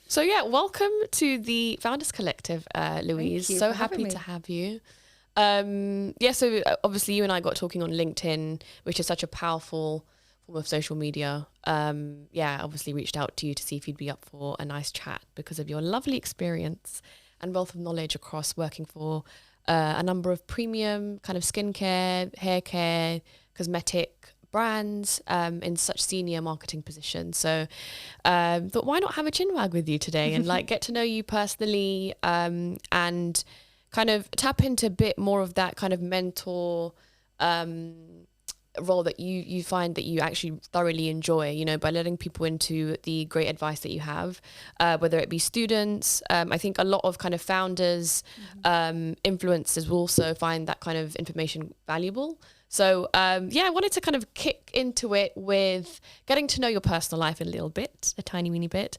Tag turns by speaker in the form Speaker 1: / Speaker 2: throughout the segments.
Speaker 1: So yeah, welcome to the Founders Collective, Louise.
Speaker 2: Thank you
Speaker 1: So
Speaker 2: for having
Speaker 1: happy
Speaker 2: me.
Speaker 1: to have you. So obviously you and I got talking on LinkedIn, which is such a powerful form of social media. Obviously reached out to you to see if you'd be up for a nice chat because of your lovely experience and wealth of knowledge across working for a number of premium kind of skincare, hair care, cosmetic brands in such senior marketing positions. So thought, why not have a chinwag with you today and like get to know you personally and kind of tap into a bit more of that kind of mentor role that you find that you actually thoroughly enjoy, you know, by letting people into the great advice that you have, whether it be students. I think a lot of kind of founders, influencers will also find that kind of information valuable. So I wanted to kind of kick into it with getting to know your personal life a little bit, a tiny weeny bit.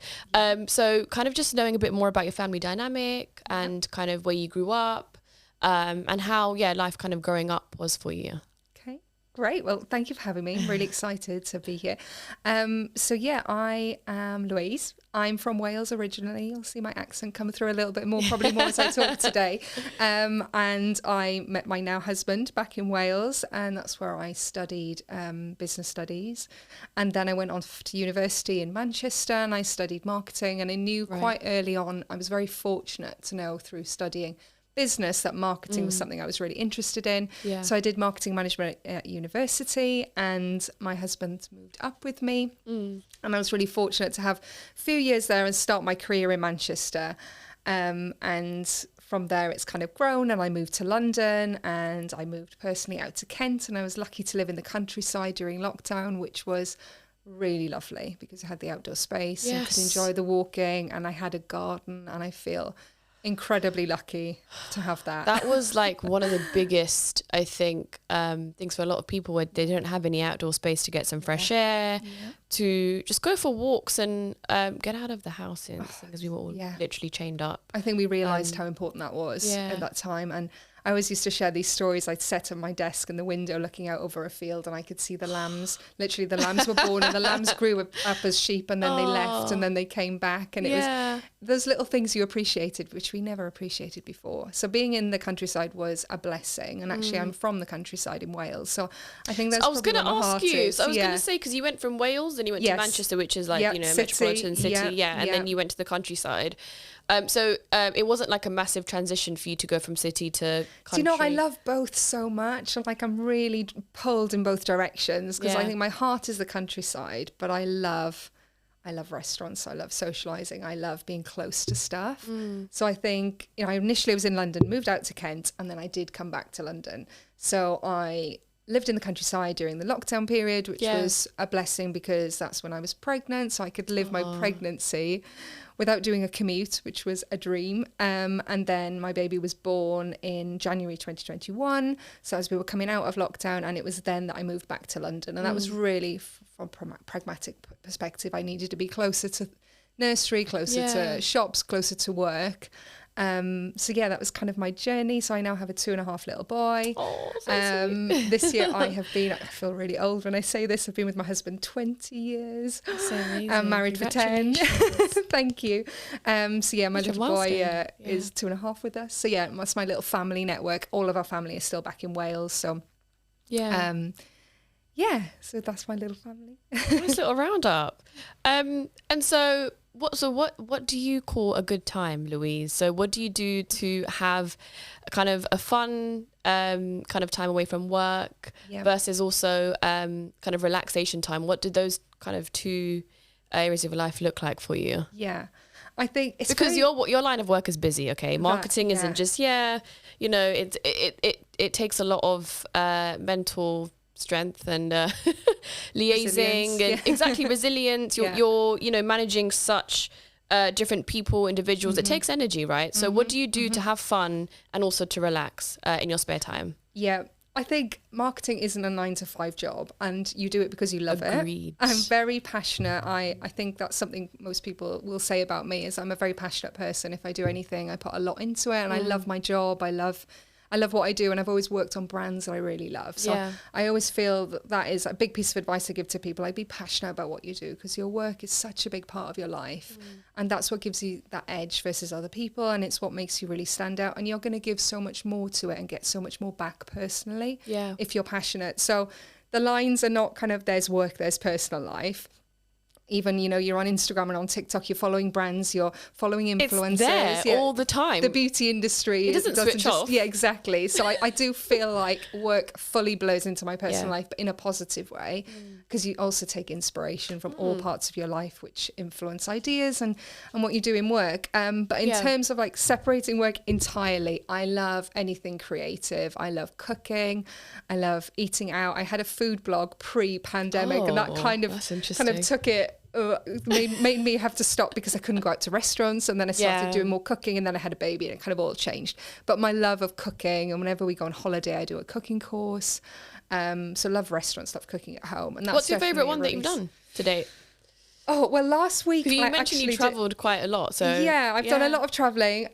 Speaker 1: So kind of just knowing a bit more about your family dynamic and kind of where you grew up, and how life kind of growing up was for you.
Speaker 2: Okay, great. Well, thank you for having me. I'm really excited to be here. I am Louise. I'm from Wales originally. You'll see my accent come through a little bit more, probably more as I talk today. And I met my now husband back in Wales, and that's where I studied business studies. And then I went on to university in Manchester, and I studied marketing. And I knew quite early on, I was very fortunate to know through studying business that marketing was something I was really interested in.
Speaker 1: Yeah.
Speaker 2: So I did marketing management at university, and my husband moved up with me. And I was really fortunate to have a few years there and start my career in Manchester. And from there it's kind of grown, and I moved to London, and I moved personally out to Kent, and I was lucky to live in the countryside during lockdown, which was really lovely because I had the outdoor space and could enjoy the walking, and I had a garden, and I feel incredibly lucky to have that.
Speaker 1: That was like one of the biggest, I think, things for a lot of people where they don't have any outdoor space to get some fresh air, to just go for walks and get out of the house, because we were all literally chained up.
Speaker 2: I think we realised how important that was at that time. And I always used to share these stories. I'd sit at my desk in the window looking out over a field, and I could see the lambs. Literally, the lambs were born, and the lambs grew up as sheep, and then they left, and then they came back. And it was those little things you appreciated, which we never appreciated before. So being in the countryside was a blessing. And actually, I'm from the countryside in Wales. So I think that's
Speaker 1: I was going to ask you.
Speaker 2: So
Speaker 1: I was going to say, because you went from Wales, and you went to Manchester, which is like, you know,
Speaker 2: city,
Speaker 1: metropolitan city. And then you went to the countryside. So it wasn't like a massive transition for you to go from city to country.
Speaker 2: Do you know, I love both so much. Like, I'm really pulled in both directions, because I think my heart is the countryside, but I love restaurants. I love socializing. I love being close to stuff. So I think, you know, I initially was in London, moved out to Kent, and then I did come back to London. So I lived in the countryside during the lockdown period, which was a blessing because that's when I was pregnant. So I could live my pregnancy without doing a commute, which was a dream. And then my baby was born in January 2021. So as we were coming out of lockdown, and it was then that I moved back to London. And that was really, from a pragmatic perspective, I needed to be closer to nursery, closer to shops, closer to work. That was kind of my journey. So I now have a 2.5 little boy.
Speaker 1: Oh, so sweet.
Speaker 2: This year I feel really old when I say this, I've been with my husband 20 years.
Speaker 1: That's so amazing.
Speaker 2: I'm married for 10. Thank you. My little boy is 2.5 with us. So that's my little family network. All of our family is still back in Wales. So so that's my little family.
Speaker 1: Nice little roundup. And so what do you call a good time, Louise? So what do you do to have kind of a fun kind of time away from work versus also kind of relaxation time? What do those kind of two areas of your life look like for you?
Speaker 2: Yeah. I think it's
Speaker 1: because your line of work is busy, okay? Marketing isn't just you know, it takes a lot of mental strength and liaising and exactly resilience. You're you know, managing such different people, individuals. It takes energy, right? So what do you do to have fun and also to relax in your spare time?
Speaker 2: I think marketing isn't a 9-to-5 job, and you do it because you love
Speaker 1: Agreed.
Speaker 2: it. I'm very passionate. I think that's something most people will say about me, is I'm a very passionate person. If I do anything, I put a lot into it, and I love my job. I love I love what I do, and I've always worked on brands that I really love. So I always feel that is a big piece of advice I give to people. Like, be passionate about what you do, because your work is such a big part of your life. And that's what gives you that edge versus other people. And it's what makes you really stand out. And you're going to give so much more to it and get so much more back personally if you're passionate. So the lines are not kind of there's work, there's personal life. Even, you know, you're on Instagram and on TikTok, you're following brands, you're following influencers.
Speaker 1: It's there all the time.
Speaker 2: The beauty industry.
Speaker 1: It doesn't switch off.
Speaker 2: Yeah, exactly. So I do feel like work fully blows into my personal life, but in a positive way, because you also take inspiration from all parts of your life, which influence ideas and what you do in work. But in terms of like separating work entirely, I love anything creative. I love cooking. I love eating out. I had a food blog pre-pandemic, and that kind of took it. Made me have to stop because I couldn't go out to restaurants, and then I started doing more cooking, and then I had a baby, and it kind of all changed. But my love of cooking, and whenever we go on holiday, I do a cooking course. So love restaurants, love cooking at home. And that's
Speaker 1: what's your favourite one that you've done to date?
Speaker 2: Oh, well, last week...
Speaker 1: You mentioned you travelled quite a lot, so...
Speaker 2: Yeah, I've done a lot of travelling.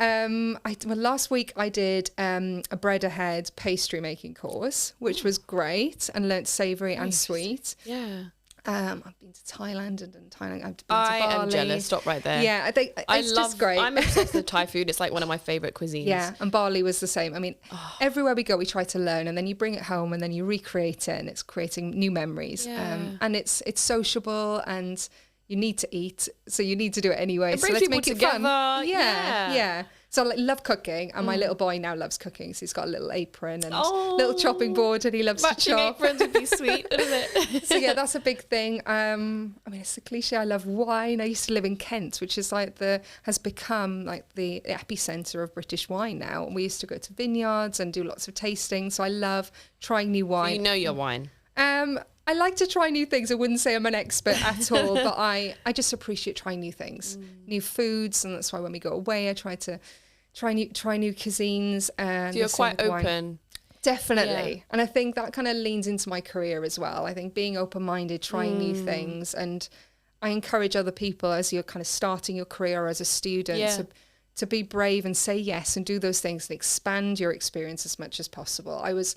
Speaker 2: Last week I did a bread ahead pastry making course, which was great, and learnt savoury and sweet.
Speaker 1: Yeah.
Speaker 2: I've been to Thailand and I've been to
Speaker 1: Bali.
Speaker 2: I
Speaker 1: am jealous. Stop right there.
Speaker 2: Yeah, I think it's just great.
Speaker 1: I'm obsessed with Thai food. It's like one of my favourite cuisines.
Speaker 2: Yeah, and Bali was the same. I mean, everywhere we go, we try to learn, and then you bring it home, and then you recreate it, and it's creating new memories. And it's sociable, and you need to eat, so you need to do it anyway. So let's make it fun. Yeah. So I love cooking, and my little boy now loves cooking. So he's got a little apron and little chopping board, and he loves to chop.
Speaker 1: Matching aprons would be sweet, wouldn't it?
Speaker 2: So yeah, that's a big thing. I mean, it's a cliche. I love wine. I used to live in Kent, which is has become like the epicenter of British wine now. And we used to go to vineyards and do lots of tasting. So I love trying new wine.
Speaker 1: So you know your wine.
Speaker 2: I like to try new things. I wouldn't say I'm an expert at all, but I just appreciate trying new things, new foods, and that's why when we go away, I try to try new cuisines. And
Speaker 1: so you're quite open.
Speaker 2: Wine. Definitely. And I think that kind of leans into my career as well. I think being open-minded, trying new things, and I encourage other people as you're kind of starting your career as a student to be brave and say yes and do those things and expand your experience as much as possible. I was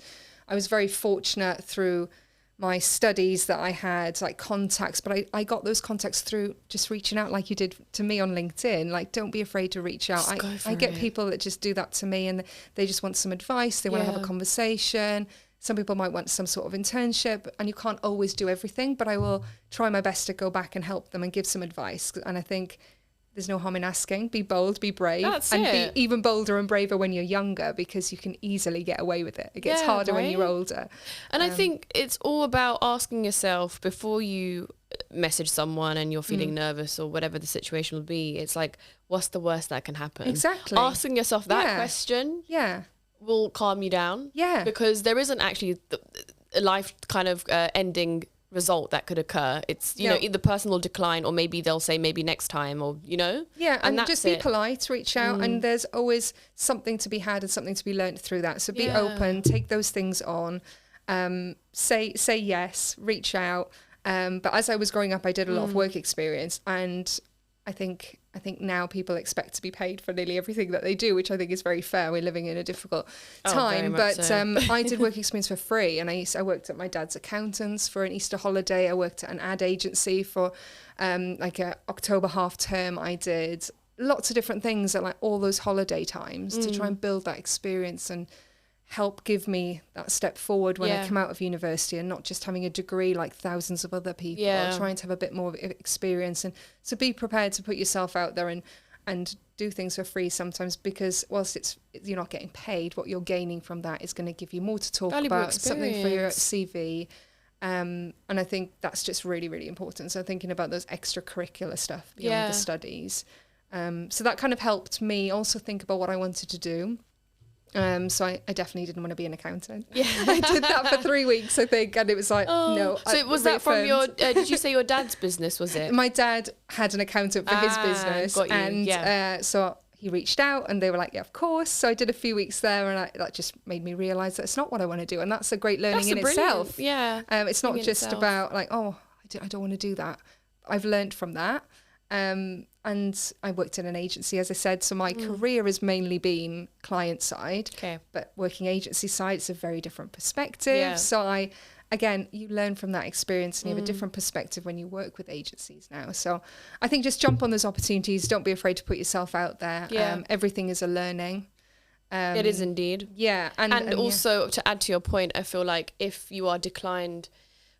Speaker 2: very fortunate through my studies that I had like contacts, but I got those contacts through just reaching out like you did to me on LinkedIn. Like, don't be afraid to reach out. I get people that just do that to me, and they just want some advice. They want to have a conversation. Some people might want some sort of internship, and you can't always do everything, but I will try my best to go back and help them and give some advice. And I think there's no harm in asking. Be bold, be brave, be even bolder and braver when you're younger, because you can easily get away with it. It gets harder when you're older.
Speaker 1: And I think it's all about asking yourself before you message someone and you're feeling nervous or whatever the situation will be. It's like, what's the worst that can happen?
Speaker 2: Exactly.
Speaker 1: Asking yourself that question will calm you down. Yeah. Because there isn't actually a life kind of ending result that could occur. It's you know, either person will decline, or maybe they'll say maybe next time, or and
Speaker 2: just be polite, reach out, and there's always something to be had and something to be learnt through that. So be open, take those things on, say yes, reach out. But as I was growing up, I did a lot of work experience, and I think now people expect to be paid for nearly everything that they do, which I think is very fair. We're living in a difficult time, but I did work experience for free, and I worked at my dad's accountants for an Easter holiday. I worked at an ad agency for like a October half term. I did lots of different things at like all those holiday times to try and build that experience and help give me that step forward when I come out of university, and not just having a degree like thousands of other people, trying to have a bit more experience. And so be prepared to put yourself out there and do things for free sometimes, because whilst you're not getting paid, what you're gaining from that is going to give you more to talk about, something for your CV. And I think that's just really, really important. So thinking about those extracurricular stuff beyond the studies. So that kind of helped me also think about what I wanted to do. So I definitely didn't want to be an accountant. Yeah, I did that for 3 weeks, I think, and it was like, no.
Speaker 1: So was that from your? Did you say your dad's business? Was it?
Speaker 2: My dad had an accountant for his business, and so he reached out, and they were like, "Yeah, of course." So I did a few weeks there, and that just made me realise that it's not what I want to do, and that's a great learning in itself. Yeah, it's not just about like, I don't want to do that. I've learned from that. And I worked in an agency, as I said, so my career has mainly been client side, but working agency side, it's a very different perspective.
Speaker 1: Yeah.
Speaker 2: So again, you learn from that experience and you have a different perspective when you work with agencies now. So I think just jump on those opportunities. Don't be afraid to put yourself out there.
Speaker 1: Yeah.
Speaker 2: Everything is a learning.
Speaker 1: It is indeed.
Speaker 2: Yeah.
Speaker 1: And also, to add to your point, I feel like if you are declined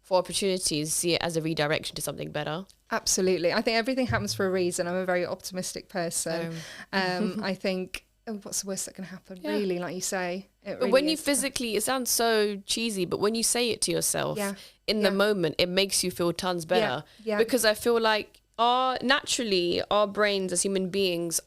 Speaker 1: for opportunities, see it as a redirection to something better.
Speaker 2: Absolutely. I think everything happens for a reason. I'm a very optimistic person. I think, what's the worst that can happen? Yeah. Really, like you say.
Speaker 1: But really when you physically, it sounds so cheesy, but when you say it to yourself in the moment, it makes you feel tons better. Yeah. Because I feel like naturally our brains as human beings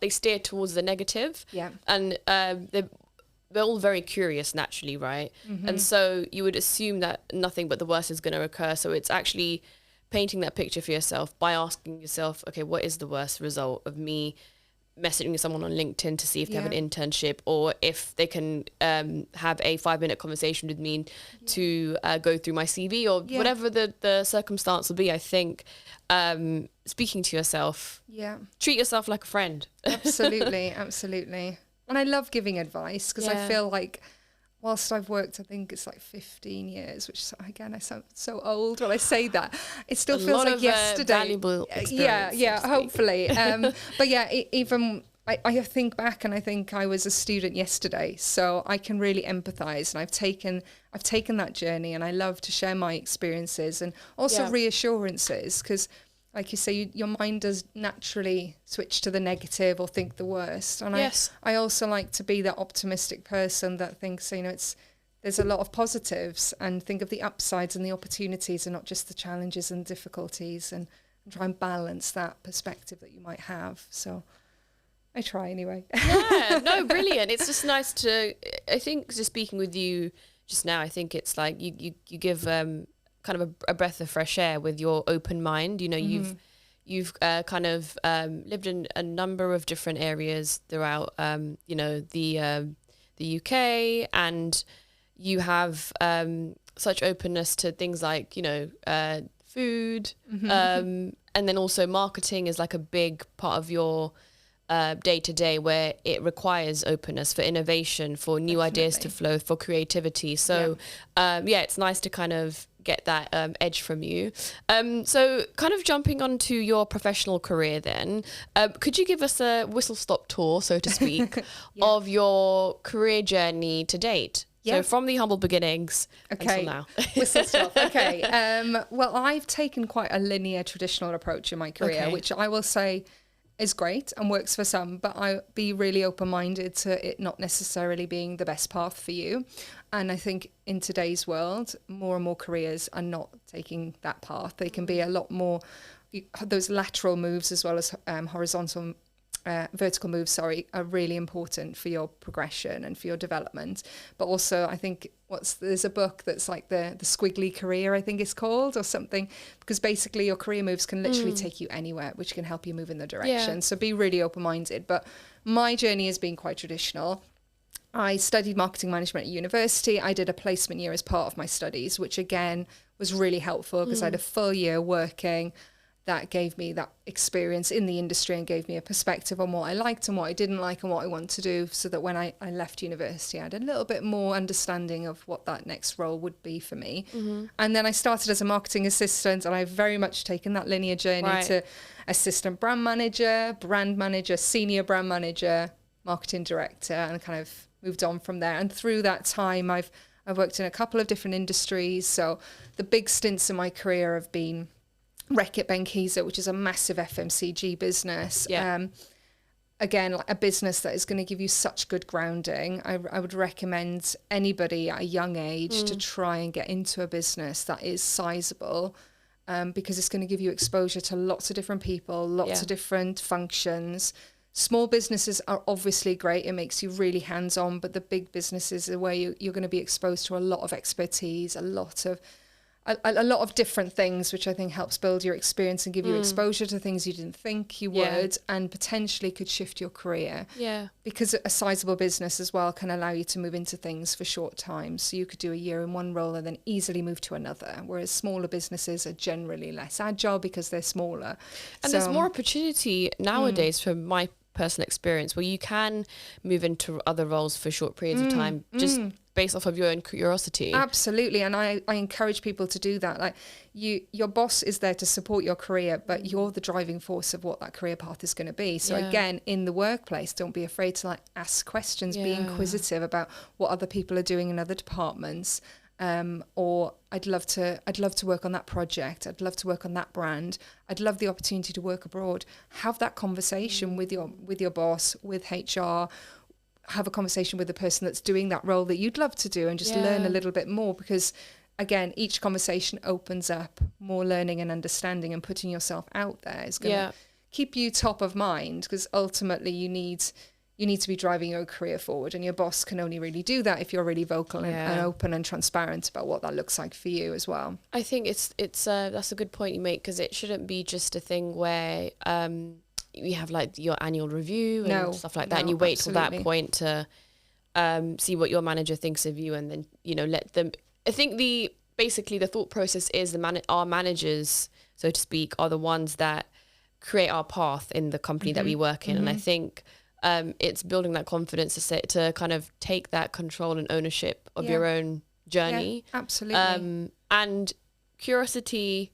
Speaker 1: they steer towards the negative. Yeah. And they're all very curious naturally, right? And so you would assume that nothing but the worst is going to occur. So it's actually painting that picture for yourself by asking yourself, okay, what is the worst result of me messaging someone on LinkedIn to see if they have an internship, or if they can have a 5-minute conversation with me to go through my CV, or whatever the circumstance will be. I think speaking to yourself, treat yourself like a friend.
Speaker 2: Absolutely. And I love giving advice because I feel like whilst I've worked, I think it's like 15 years, which again, I sound so old when I say that. It still feels like yesterday.
Speaker 1: Valuable experience.
Speaker 2: Yeah, hopefully. But yeah, even I think back and I think I was a student yesterday, so I can really empathise, and I've taken that journey, and I love to share my experiences and also reassurances, because like you say, your mind does naturally switch to the negative or think the worst. And I also like to be that optimistic person that thinks, there's a lot of positives, and think of the upsides and the opportunities and not just the challenges and difficulties, and try and balance that perspective that you might have. So I try anyway.
Speaker 1: Yeah, no, brilliant. It's just nice I think just speaking with you just now, I think it's like you give kind of a breath of fresh air with your open mind. You've kind of lived in a number of different areas throughout the UK, and you have such openness to things like food, and then also marketing is like a big part of your day-to-day, where it requires openness for innovation, for new ideas to flow, for creativity. So it's nice to kind of get that edge from you. So kind of jumping onto your professional career then, could you give us a whistle-stop tour, so to speak, of your career journey to date? So from the humble beginnings until now.
Speaker 2: Whistle stop. Okay. Well, I've taken quite a linear traditional approach in my career, which I will say is great and works for some, but I be really open-minded to it not necessarily being the best path for you. And I think in today's world, more and more careers are not taking that path. They can be a lot more, those lateral moves as well as vertical moves, are really important for your progression and for your development. But also, I think there's a book that's like the squiggly career, I think it's called, or something, because basically your career moves can literally take you anywhere, which can help you move in the direction. So be really open-minded. But my journey has been quite traditional. I studied marketing management at university. I did a placement year as part of my studies, which again was really helpful because I had a full year working. That gave me that experience in the industry and gave me a perspective on what I liked and what I didn't like and what I want to do, so that when I left university, I had a little bit more understanding of what that next role would be for me. And then I started as a marketing assistant, and I've very much taken that linear journey to assistant brand manager, senior brand manager, marketing director, and kind of moved on from there. And through that time, I've worked in a couple of different industries. So the big stints in my career have been Reckitt Benckiser, which is a massive FMCG business. Again, like a business that is going to give you such good grounding. I would recommend anybody at a young age to try and get into a business that is sizable, because it's going to give you exposure to lots of different people, lots of different functions. Small businesses are obviously great. It makes you really hands-on, but the big businesses are where you're going to be exposed to a lot of expertise, a lot of a lot of different things, which I think helps build your experience and give you exposure to things you didn't think you would, and potentially could shift your career.
Speaker 1: Yeah.
Speaker 2: Because a sizable business as well can allow you to move into things for short times. So you could do a year in one role and then easily move to another, whereas smaller businesses are generally less agile because they're smaller.
Speaker 1: And there's more opportunity nowadays, from my personal experience, where you can move into other roles for short periods of time, just based off of your own curiosity.
Speaker 2: Absolutely. And I encourage people to do that. Like your boss is there to support your career, but you're the driving force of what that career path is going to be. So again, in the workplace, don't be afraid to like ask questions, be inquisitive about what other people are doing in other departments. Or I'd love to work on that project. I'd love to work on that brand. I'd love the opportunity to work abroad. Have that conversation with your boss, with HR. Have a conversation with the person that's doing that role that you'd love to do, and just learn a little bit more, because again, each conversation opens up more learning and understanding, and putting yourself out there is going to keep you top of mind, because ultimately you need to be driving your career forward, and your boss can only really do that if you're really vocal and open and transparent about what that looks like for you as well.
Speaker 1: I think it's that's a good point you make, because it shouldn't be just a thing where you have like your annual review and stuff like that, and you wait till that point to see what your manager thinks of you, and then let them. I think the thought process is our managers, so to speak, are the ones that create our path in the company that we work in, and I think it's building that confidence to kind of take that control and ownership of your own journey.
Speaker 2: Yeah, absolutely.
Speaker 1: And curiosity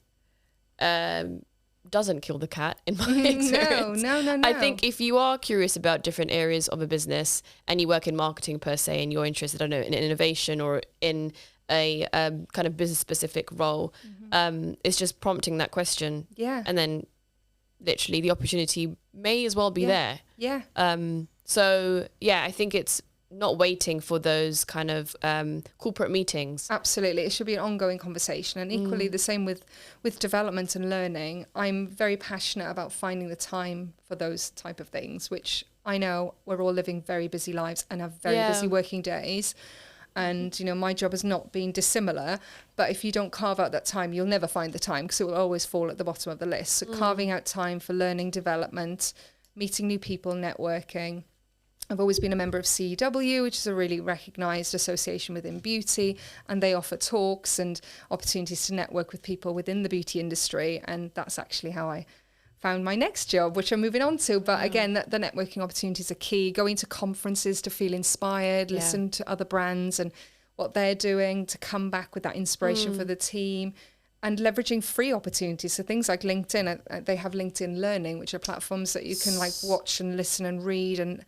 Speaker 1: doesn't kill the cat, in my experience.
Speaker 2: No.
Speaker 1: I think if you are curious about different areas of a business, and you work in marketing per se, and you're interested, I don't know, in innovation or in a kind of business specific role, it's just prompting that question. Yeah. And then literally the opportunity may as well be there.
Speaker 2: Yeah.
Speaker 1: So yeah, I think it's not waiting for those kind of corporate meetings.
Speaker 2: Absolutely. It should be an ongoing conversation, and equally the same with development and learning. I'm very passionate about finding the time for those type of things, which I know we're all living very busy lives and have very busy working days. And, my job has not been dissimilar, but if you don't carve out that time, you'll never find the time, because it will always fall at the bottom of the list. So carving out time for learning, development, meeting new people, networking. I've always been a member of CEW, which is a really recognised association within beauty, and they offer talks and opportunities to network with people within the beauty industry. And that's actually how I found my next job, which I'm moving on to. But again, the networking opportunities are key. Going to conferences to feel inspired, listen to other brands and what they're doing, to come back with that inspiration for the team, and leveraging free opportunities. So things like LinkedIn, they have LinkedIn Learning, which are platforms that you can like watch and listen and read. And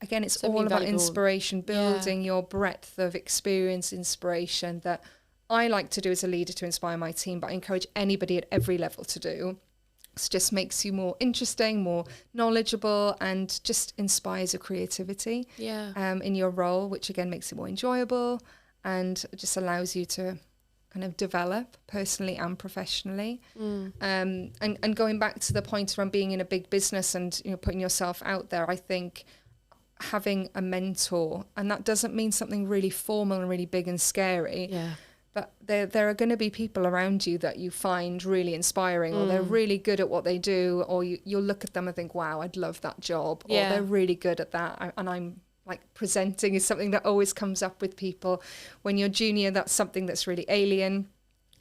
Speaker 2: again, it's all about inspiration, building your breadth of experience, inspiration that I like to do as a leader to inspire my team, but I encourage anybody at every level to do. It just makes you more interesting, more knowledgeable, and just inspires your creativity in your role, which again makes it more enjoyable and just allows you to kind of develop personally and professionally. And going back to the point around being in a big business and putting yourself out there, I think having a mentor, and that doesn't mean something really formal and really big and scary. But there are going to be people around you that you find really inspiring, or they're really good at what they do, or you'll look at them and think, wow, I'd love that job, or they're really good at that. And I'm like, presenting is something that always comes up with people. When you're junior, that's something that's really alien,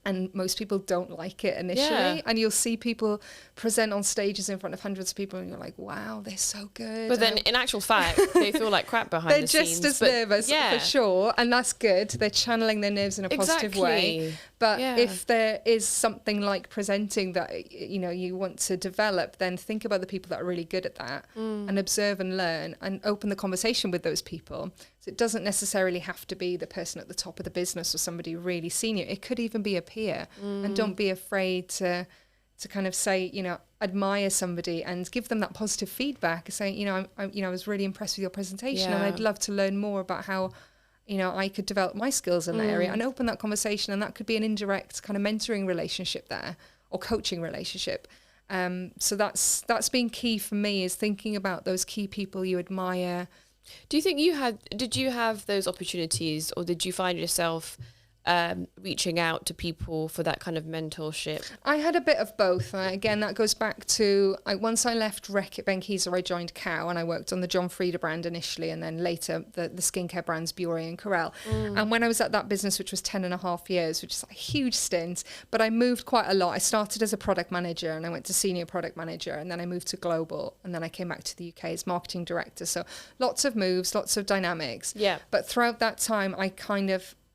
Speaker 2: and most people don't like it initially. And you'll see people present on stages in front of hundreds of people, and you're like, wow, they're so good.
Speaker 1: But then in actual fact, they feel like crap behind the scenes.
Speaker 2: They're just as nervous, for sure. And that's good. They're channeling their nerves in a positive way. But if there is something like presenting that, you want to develop, then think about the people that are really good at that and observe and learn and open the conversation with those people. So it doesn't necessarily have to be the person at the top of the business or somebody really senior. It could even be a peer. And don't be afraid to kind of say, admire somebody and give them that positive feedback, saying, I was really impressed with your presentation, and I'd love to learn more about how I could develop my skills in that area, and open that conversation. And that could be an indirect kind of mentoring relationship there, or coaching relationship. So that's been key for me, is thinking about those key people you admire.
Speaker 1: Do you think did you have those opportunities, or did you find yourself reaching out to people for that kind of mentorship?
Speaker 2: I had a bit of both. Again, that goes back to once I left Reckitt Benckiser, I joined Cow, and I worked on the John Frieda brand initially, and then later the skincare brands Biore and Corelle. And when I was at that business, which was 10.5 years, which is a huge stint, but I moved quite a lot. I started as a product manager, and I went to senior product manager, and then I moved to global, and then I came back to the UK as marketing director. So lots of moves, lots of dynamics.
Speaker 1: Yeah.
Speaker 2: But throughout that time,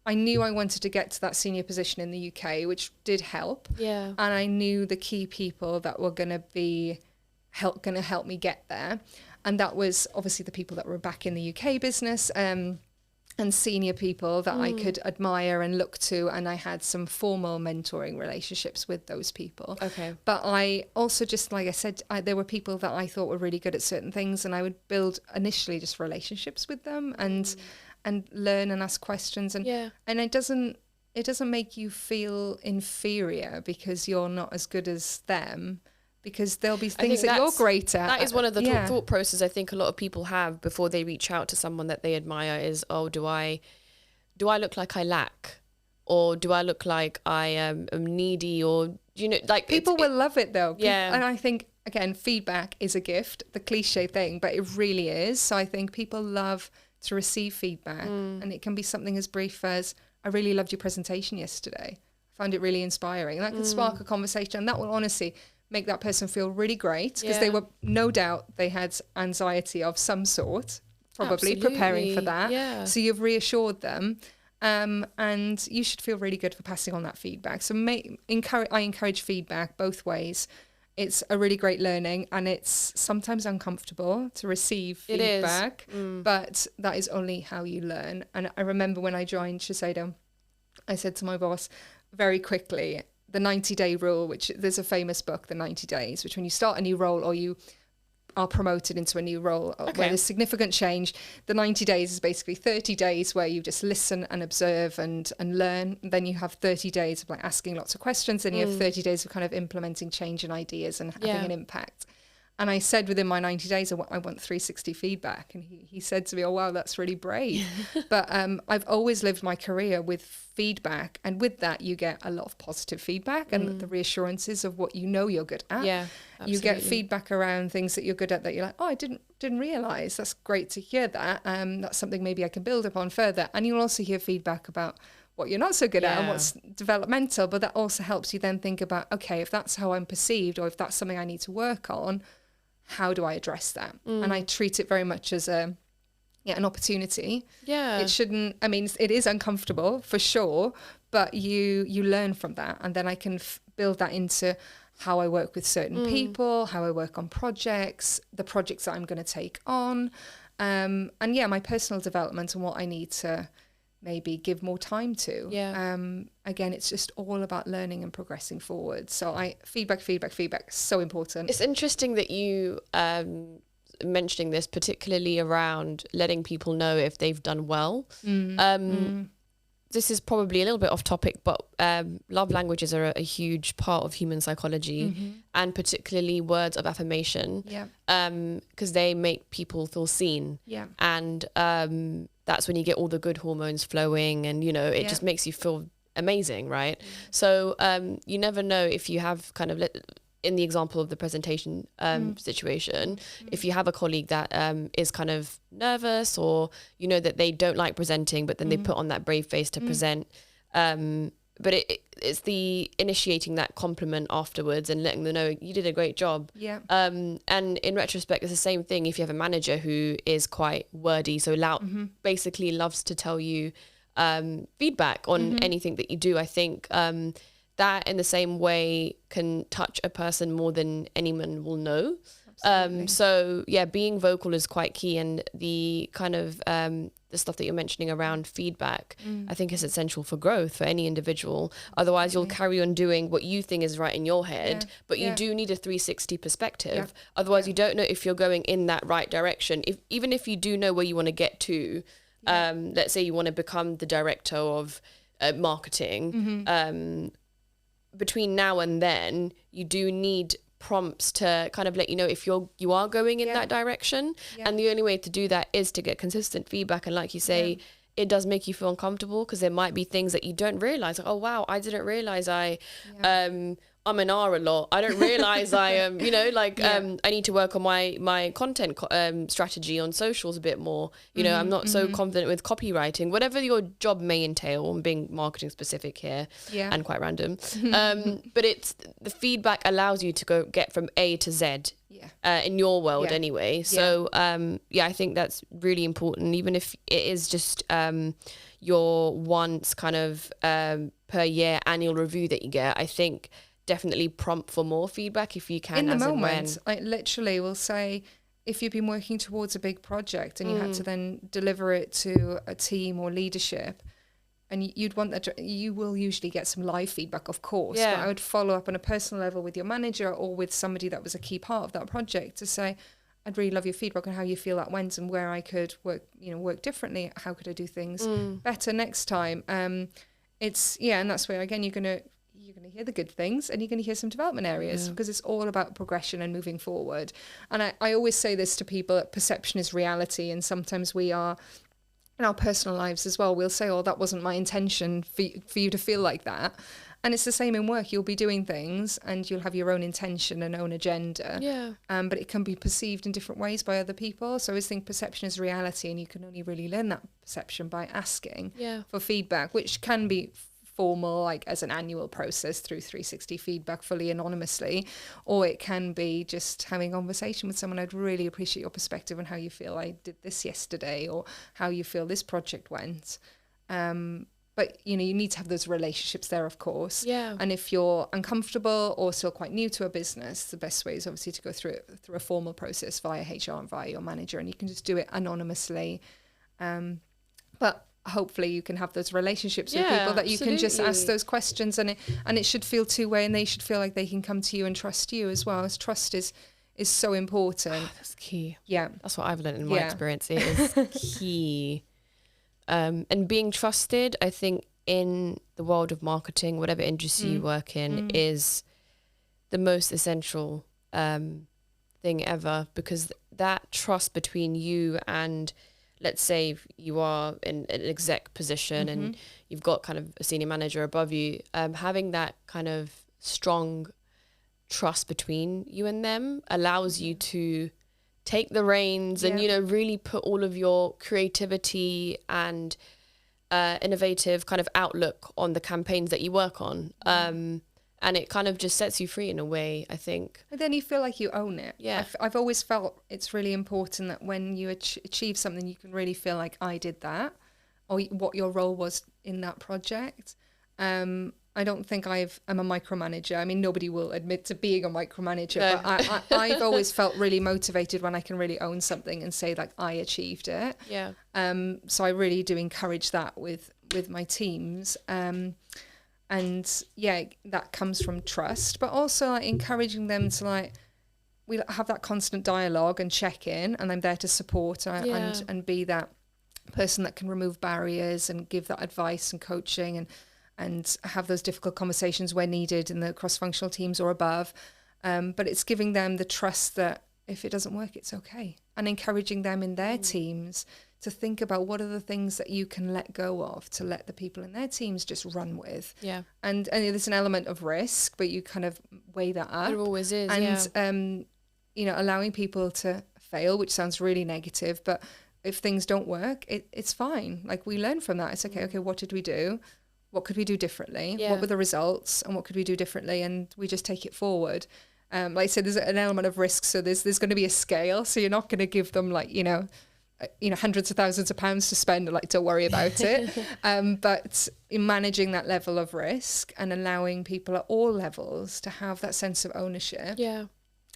Speaker 2: I knew I wanted to get to that senior position in the UK, which did help.
Speaker 1: Yeah.
Speaker 2: And I knew the key people that were going to help me get there. And that was obviously the people that were back in the UK business, and senior people that I could admire and look to. And I had some formal mentoring relationships with those people.
Speaker 1: Okay.
Speaker 2: But I also, just like I said, there were people that I thought were really good at certain things, and I would build initially just relationships with them and learn and ask questions, and it doesn't make you feel inferior because you're not as good as them, because there'll be things that you're great at.
Speaker 1: That is one of the thought processes I think a lot of people have before they reach out to someone that they admire is, oh, do I look like I lack, or do I look like I am needy, or like
Speaker 2: people will love it though.
Speaker 1: Yeah.
Speaker 2: And I think again, feedback is a gift, the cliche thing, but it really is. So I think people love to receive feedback, and it can be something as brief as, I really loved your presentation yesterday. I found it really inspiring. And that can spark a conversation, and that will honestly make that person feel really great, because they were, no doubt, they had anxiety of some sort, probably preparing for that.
Speaker 1: Yeah.
Speaker 2: So you've reassured them, and you should feel really good for passing on that feedback. So I encourage feedback both ways. It's a really great learning, and it's sometimes uncomfortable to receive feedback, but that is only how you learn. And I remember when I joined Shiseido, I said to my boss very quickly, the 90-day rule, which there's a famous book, The 90 Days, which when you start a new role or you are promoted into a new role where there's significant change, the 90 days is basically 30 days where you just listen and observe and learn. Then you have 30 days of like asking lots of questions, and you have 30 days of kind of implementing change and ideas and having an impact. And I said within my 90 days, I want 360 feedback. And he said to me, oh, wow, that's really brave. But I've always lived my career with feedback. And with that, you get a lot of positive feedback and the reassurances of what you know you're good at.
Speaker 1: Yeah, absolutely.
Speaker 2: You get feedback around things that you're good at that you're like, oh, I didn't realize. That's great to hear that. That's something maybe I can build upon further. And you'll also hear feedback about what you're not so good at and what's developmental. But that also helps you then think about, okay, if that's how I'm perceived, or if that's something I need to work on, how do I address that? And I treat it very much as an opportunity. Yeah. It shouldn't, I mean, it is uncomfortable for sure, but you learn from that. And then I can build that into how I work with certain people, how I work on projects, the projects that I'm going to take on. And my personal development and what I need to maybe give more time to. Yeah. Again, it's just all about learning and progressing forward. So feedback, so important.
Speaker 1: It's interesting that you mentioning this, particularly around letting people know if they've done well. This is probably a little bit off topic, but love languages are a huge part of human psychology, and particularly words of affirmation. Yeah. Because they make people feel seen. Yeah. And that's when you get all the good hormones flowing, and it just makes you feel amazing, right? So you never know if you have kind of in the example of the presentation situation, if you have a colleague that is kind of nervous, or that they don't like presenting, but then they put on that brave face to present. But it's the initiating that compliment afterwards and letting them know you did a great job. Yeah. And in retrospect, it's the same thing if you have a manager who is quite wordy, so loud, basically loves to tell you feedback on anything that you do. I think that in the same way can touch a person more than anyone will know. So yeah, being vocal is quite key, and the kind of the stuff that you're mentioning around feedback, I think is essential for growth for any individual. Otherwise, you'll carry on doing what you think is right in your head, but you do need a 360 perspective. Otherwise, you don't know if you're going in that right direction. Even if you do know where you want to get to, let's say you want to become the director of marketing, between now and then, you do need prompts to kind of let you know if you are going in that direction. And the only way to do that is to get consistent feedback. And like you say, it does make you feel uncomfortable, because there might be things that you don't realize. Like, oh wow, I didn't realize I'm an R a lot. I don't realize I am, I need to work on my content strategy on socials a bit more. I'm not so confident with copywriting, whatever your job may entail. I'm being marketing specific here and quite random. But it's the feedback allows you to get from A to Z in your world anyway. So, I think that's really important, even if it is just your once kind of per year annual review that you get. I think definitely prompt for more feedback if you can.
Speaker 2: In the moment, I literally will say, if you've been working towards a big project and you had to then deliver it to a team or leadership, and you'd want that, you will usually get some live feedback, of course. But I would follow up on a personal level with your manager or with somebody that was a key part of that project to say, I'd really love your feedback on how you feel that went and where I could work differently. How could I do things better next time? And that's where, again, you're going to hear the good things and you're going to hear some development areas, because it's all about progression and moving forward. And I always say this to people, that perception is reality. And sometimes we are, in our personal lives as well, we'll say, oh, that wasn't my intention for you to feel like that. And it's the same in work. You'll be doing things and you'll have your own intention and own agenda. But it can be perceived in different ways by other people. So I always think perception is reality, and you can only really learn that perception by asking for feedback, which can be formal, like as an annual process through 360 feedback, fully anonymously, or it can be just having a conversation with someone. I'd really appreciate your perspective on how you feel I did this yesterday, or how you feel this project went. But you need to have those relationships there, of course. And if you're uncomfortable or still quite new to a business, the best way is obviously to go through a formal process via HR and via your manager, and you can just do it anonymously. But hopefully you can have those relationships with people that you can just ask those questions, and it should feel two-way, and they should feel like they can come to you and trust you as well, as trust is so important.
Speaker 1: That's key.
Speaker 2: That's
Speaker 1: what I've learned in my experience. It is key. And being trusted, I think, in the world of marketing, whatever industry you work in, is the most essential thing ever, because that trust between you and, let's say you are in an exec position and you've got kind of a senior manager above you, having that kind of strong trust between you and them allows you to take the reins and, really put all of your creativity and innovative kind of outlook on the campaigns that you work on. And it kind of just sets you free in a way, I think.
Speaker 2: And then you feel like you own it. I've always felt it's really important that when you achieve something, you can really feel like I did that, or what your role was in that project. I don't think I'm a micromanager. I mean, nobody will admit to being a micromanager, but I've always felt really motivated when I can really own something and say, like, I achieved it. So I really do encourage that with my teams. And that comes from trust, but also like encouraging them to we have that constant dialogue and check in, and I'm there to support and be that person that can remove barriers and give that advice and coaching and have those difficult conversations where needed in the cross-functional teams or above. But it's giving them the trust that if it doesn't work, it's okay, and encouraging them in their teams to think about what are the things that you can let go of, to let the people in their teams just run with. And there's an element of risk, but you kind of weigh that up.
Speaker 1: There always is,
Speaker 2: and allowing people to fail, which sounds really negative, but if things don't work, it's fine. Like, we learn from that. It's okay, what did we do? What could we do differently? What were the results, and what could we do differently? And we just take it forward. Like I said, there's an element of risk, so there's going to be a scale. So you're not going to give them hundreds of thousands of pounds to spend, don't worry about it. But in managing that level of risk and allowing people at all levels to have that sense of ownership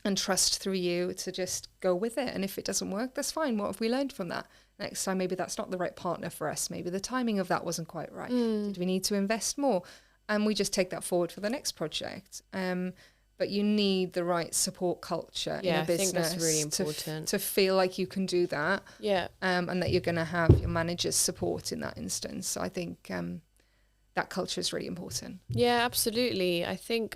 Speaker 2: and trust through you to just go with it. And if it doesn't work, that's fine. What have we learned from that? Next time, maybe that's not the right partner for us. Maybe the timing of that wasn't quite right. Did we need to invest more? And we just take that forward for the next project. But you need the right support culture in a business. I think that's really important. To feel like you can do that. And that you're going to have your manager's support in that instance. So I think that culture is really important.
Speaker 1: Yeah, absolutely. I think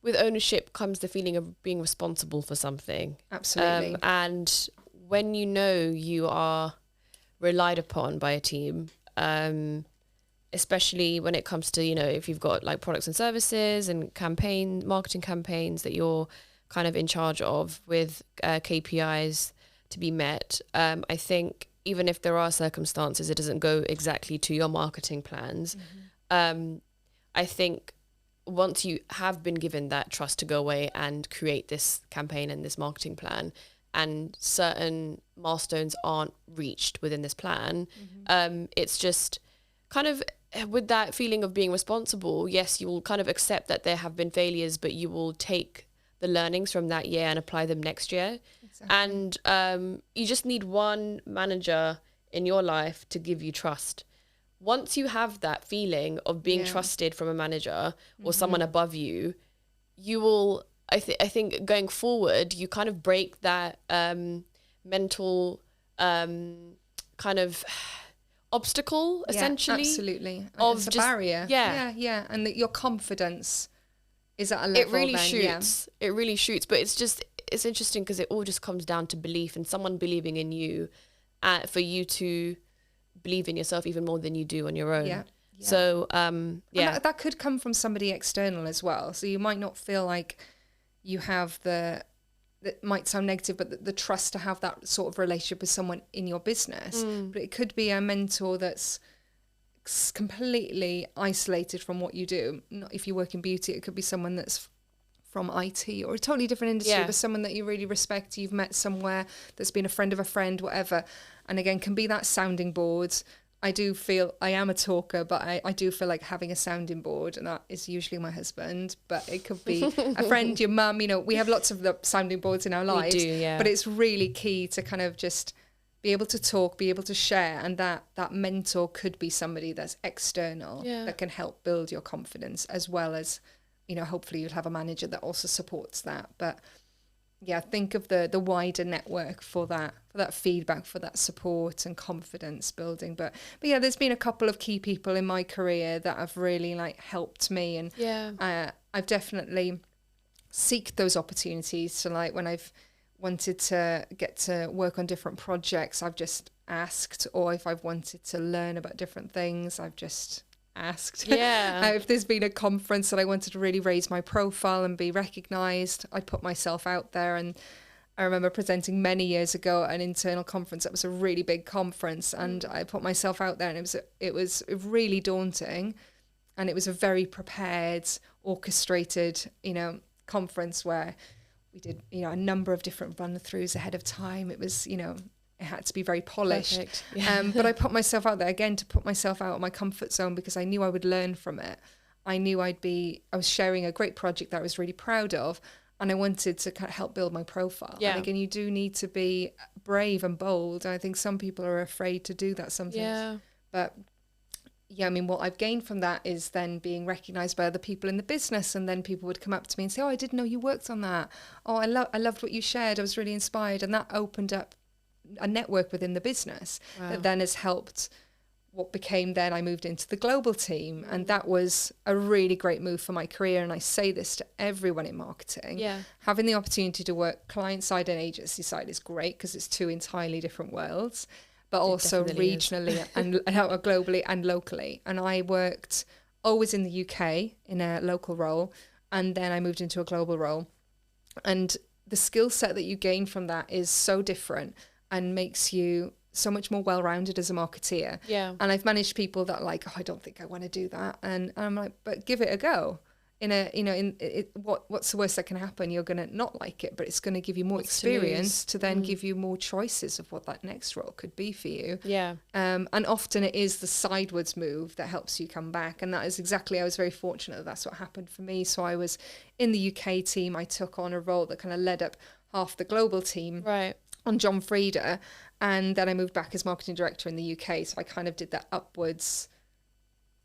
Speaker 1: with ownership comes the feeling of being responsible for something.
Speaker 2: Absolutely.
Speaker 1: And when you are relied upon by a team, especially when it comes to, if you've got like products and services and marketing campaigns that you're kind of in charge of with KPIs to be met. I think even if there are circumstances, it doesn't go exactly to your marketing plans. I think once you have been given that trust to go away and create this campaign and this marketing plan, and certain milestones aren't reached within this plan, it's just kind of with that feeling of being responsible. Yes, you will kind of accept that there have been failures, but you will take the learnings from that year and apply them next year. Exactly. And you just need one manager in your life to give you trust. Once you have that feeling of being trusted from a manager or someone above you, you will, I think going forward, you kind of break that mental kind of obstacle, essentially.
Speaker 2: Absolutely.
Speaker 1: Of
Speaker 2: it's a
Speaker 1: just,
Speaker 2: barrier. Yeah. And that your confidence is at a level.
Speaker 1: It really
Speaker 2: then,
Speaker 1: shoots. Yeah. It really shoots. But it's interesting because it all just comes down to belief and someone believing in you for you to believe in yourself even more than you do on your own. Yeah. So, And
Speaker 2: that could come from somebody external as well. So you might not feel like you have that might sound negative, but the trust to have that sort of relationship with someone in your business. But it could be a mentor that's completely isolated from what you do. If you work in beauty, it could be someone that's from IT or a totally different industry, but someone that you really respect, you've met somewhere, that's been a friend of a friend, whatever. And again, can be that sounding board. I do feel I am a talker, but I do feel like having a sounding board, and that is usually my husband, but it could be a friend, your mum, we have lots of the sounding boards in our lives.
Speaker 1: We do, yeah.
Speaker 2: But it's really key to kind of just be able to talk, be able to share, and that mentor could be somebody that's external that can help build your confidence, as well as, hopefully you'll have a manager that also supports that. But yeah, think of the wider network for that feedback, for that support and confidence building. But yeah, there's been a couple of key people in my career that have really helped me, and I've definitely seeked those opportunities. So when I've wanted to get to work on different projects, I've just asked, or if I've wanted to learn about different things, I've just asked. If there's been a conference that I wanted to really raise my profile and be recognized, I put myself out there. And I remember presenting many years ago at an internal conference that was a really big conference, and I put myself out there, and it was really daunting, and it was a very prepared, orchestrated conference where we did a number of different run-throughs ahead of time. It was it had to be very polished. But I put myself out there again to put myself out of my comfort zone, because I knew I would learn from it. I knew I was sharing a great project that I was really proud of, and I wanted to kind of help build my profile. And again, you do need to be brave and bold. And I think some people are afraid to do that sometimes. But what I've gained from that is then being recognized by other people in the business, and then people would come up to me and say, "Oh, I didn't know you worked on that. Oh, I loved what you shared. I was really inspired." And that opened up a network within the business that then has helped what became then I moved into the global team. And that was a really great move for my career. And I say this to everyone in marketing. Having the opportunity to work client side and agency side is great, because it's two entirely different worlds, but also regionally and globally and locally. And I worked always in the UK in a local role, and then I moved into a global role. And the skill set that you gain from that is so different and makes you so much more well-rounded as a marketeer. And I've managed people that are like, "Oh, I don't think I want to do that," and I'm like, "But give it a go." What's the worst that can happen? You're going to not like it, but it's going to give you more experience to then give you more choices of what that next role could be for you. And often it is the sidewards move that helps you come back. And that is exactly, I was very fortunate that that's what happened for me. So I was in the UK team. I took on a role that kind of led up half the global team on John Frieda. And then I moved back as marketing director in the UK. So I kind of did that upwards,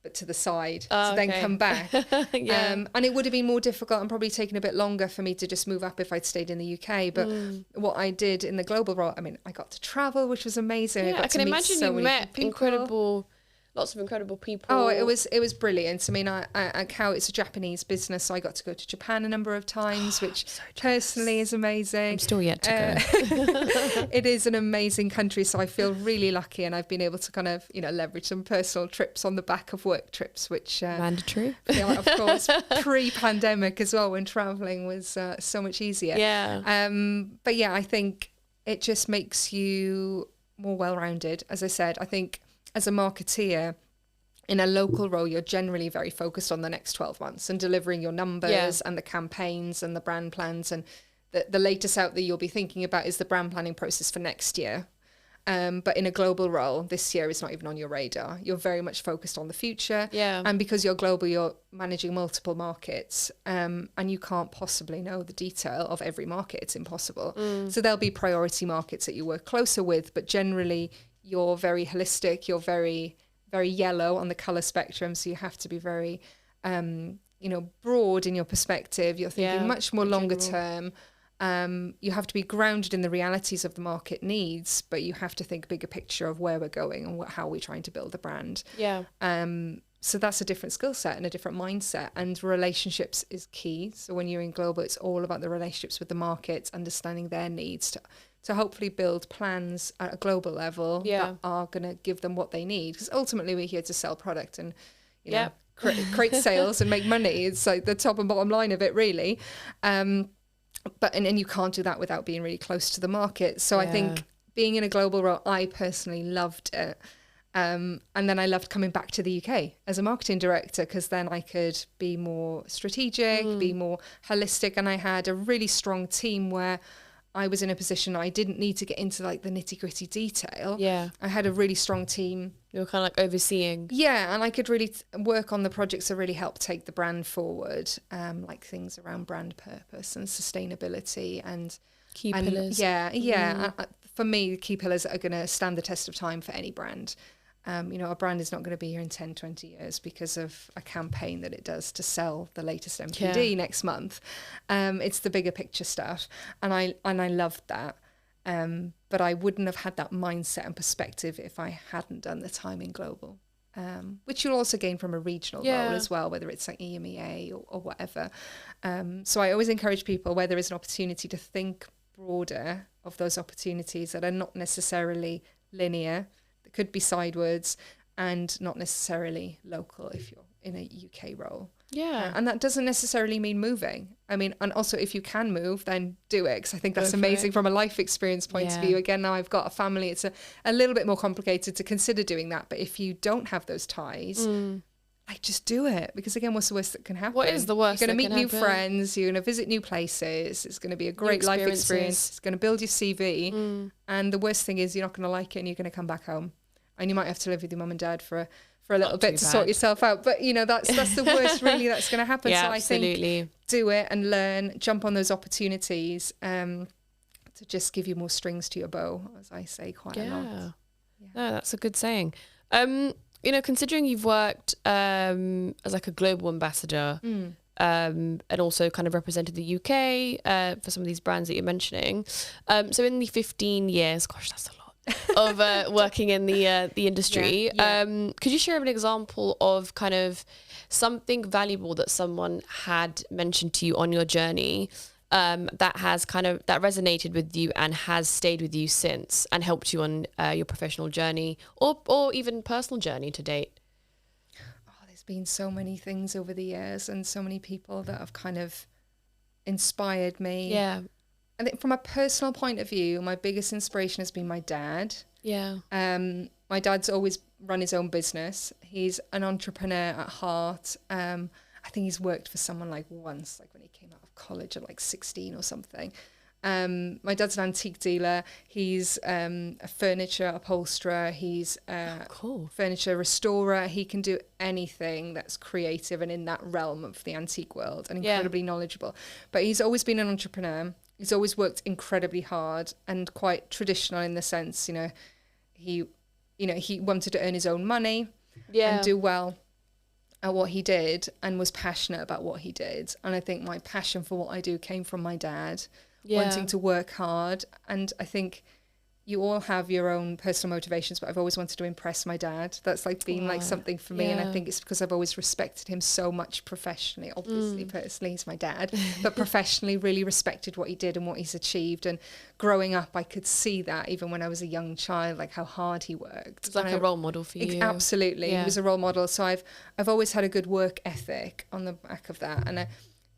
Speaker 2: but to the side, to then come back. And it would have been more difficult and probably taken a bit longer for me to just move up if I'd stayed in the UK. But what I did in the global role, I got to travel, which was amazing.
Speaker 1: I can imagine you met incredible, lots of incredible people.
Speaker 2: Oh, it was brilliant. I mean, it's a Japanese business, so I got to go to Japan a number of times, which so personally is amazing.
Speaker 1: I'm still yet to go.
Speaker 2: It is an amazing country, so I feel really lucky, and I've been able to kind of, leverage some personal trips on the back of work trips, which
Speaker 1: mandatory.
Speaker 2: Of course, pre-pandemic as well, when traveling was so much easier.
Speaker 1: Yeah.
Speaker 2: But yeah, I think it just makes you more well-rounded. As I said, I think as a marketeer in a local role, you're generally very focused on the next 12 months and delivering your numbers and the campaigns and the brand plans. And the latest out that you'll be thinking about is the brand planning process for next year. But in a global role, this year is not even on your radar. You're very much focused on the future.
Speaker 1: Yeah.
Speaker 2: And because you're global, you're managing multiple markets, and you can't possibly know the detail of every market. It's impossible. So there'll be priority markets that you work closer with, but generally you're very holistic. You're very, very yellow on the color spectrum. So you have to be very, broad in your perspective. You're thinking much more longer term. You have to be grounded in the realities of the market needs, but you have to think bigger picture of where we're going and how we're trying to build a brand.
Speaker 1: Yeah.
Speaker 2: So that's a different skill set and a different mindset, and relationships is key. So when you're in global, it's all about the relationships with the markets, understanding their needs to hopefully build plans at a global level that are going to give them what they need. Because ultimately we're here to sell product and, create sales and make money. It's like the top and bottom line of it, really. But you can't do that without being really close to the market. So I think being in a global role, I personally loved it. And then I loved coming back to the UK as a marketing director, because then I could be more strategic, be more holistic. And I had a really strong team where I was in a position I didn't need to get into like the nitty gritty detail.
Speaker 1: Yeah.
Speaker 2: I had a really strong team.
Speaker 1: You were kind of like overseeing.
Speaker 2: Yeah, and I could really work on the projects that really help take the brand forward, like things around brand purpose and sustainability and
Speaker 1: key pillars.
Speaker 2: For me, the key pillars are going to stand the test of time for any brand. A brand is not going to be here in 10, 20 years because of a campaign that it does to sell the latest MPD next month. It's the bigger picture stuff. And I loved that. But I wouldn't have had that mindset and perspective if I hadn't done the time in global, which you'll also gain from a regional role as well, whether it's like EMEA or whatever. So I always encourage people, where there is an opportunity, to think broader of those opportunities that are not necessarily linear. It could be sidewards and not necessarily local if you're in a UK role. Yeah. And that doesn't necessarily mean moving. I mean, and also if you can move, then do it, because I think that's amazing from a life experience point of view. Again, now I've got a family. It's a little bit more complicated to consider doing that. But if you don't have those ties, like, just do it, because again, what's the worst that can happen?
Speaker 1: What is the worst?
Speaker 2: You're going to meet new friends. You're going to visit new places. It's going to be a great life experience. It's going to build your CV. And the worst thing is you're not going to like it, and you're going to come back home, and you might have to live with your mum and dad for a little bit to sort yourself out. But that's the worst really that's going to happen. So
Speaker 1: absolutely.
Speaker 2: I think do it and learn, jump on those opportunities to just give you more strings to your bow, as I say quite a lot.
Speaker 1: No, that's a good saying. Considering you've worked as like a global ambassador and also kind of represented the UK for some of these brands that you're mentioning. So in the 15 years, gosh, that's a lot, of working in the industry. Could you share an example of kind of something valuable that someone had mentioned to you on your journey that resonated with you and has stayed with you since and helped you on your professional journey or even personal journey to date?
Speaker 2: There's been so many things over the years and so many people that have kind of inspired me. Yeah. I think from a personal point of view, my biggest inspiration has been my dad. Yeah. My dad's always run his own business. He's an entrepreneur at heart. I think he's worked for someone like once, like when he came out of college at like 16 or something. My dad's an antique dealer. He's a furniture upholsterer. He's a furniture restorer. He can do anything that's creative and in that realm of the antique world, and incredibly knowledgeable. But he's always been an entrepreneur. He's always worked incredibly hard and quite traditional in the sense, he wanted to earn his own money and do well at what he did, and was passionate about what he did. And I think my passion for what I do came from my dad wanting to work hard. And I think, you all have your own personal motivations, but I've always wanted to impress my dad. That's like been like something for me. And I think it's because I've always respected him so much professionally. Obviously, personally, he's my dad, but professionally really respected what he did and what he's achieved. And growing up, I could see that even when I was a young child, like how hard he worked.
Speaker 1: It's like a role model for you.
Speaker 2: Absolutely. He was a role model. So I've always had a good work ethic on the back of that. And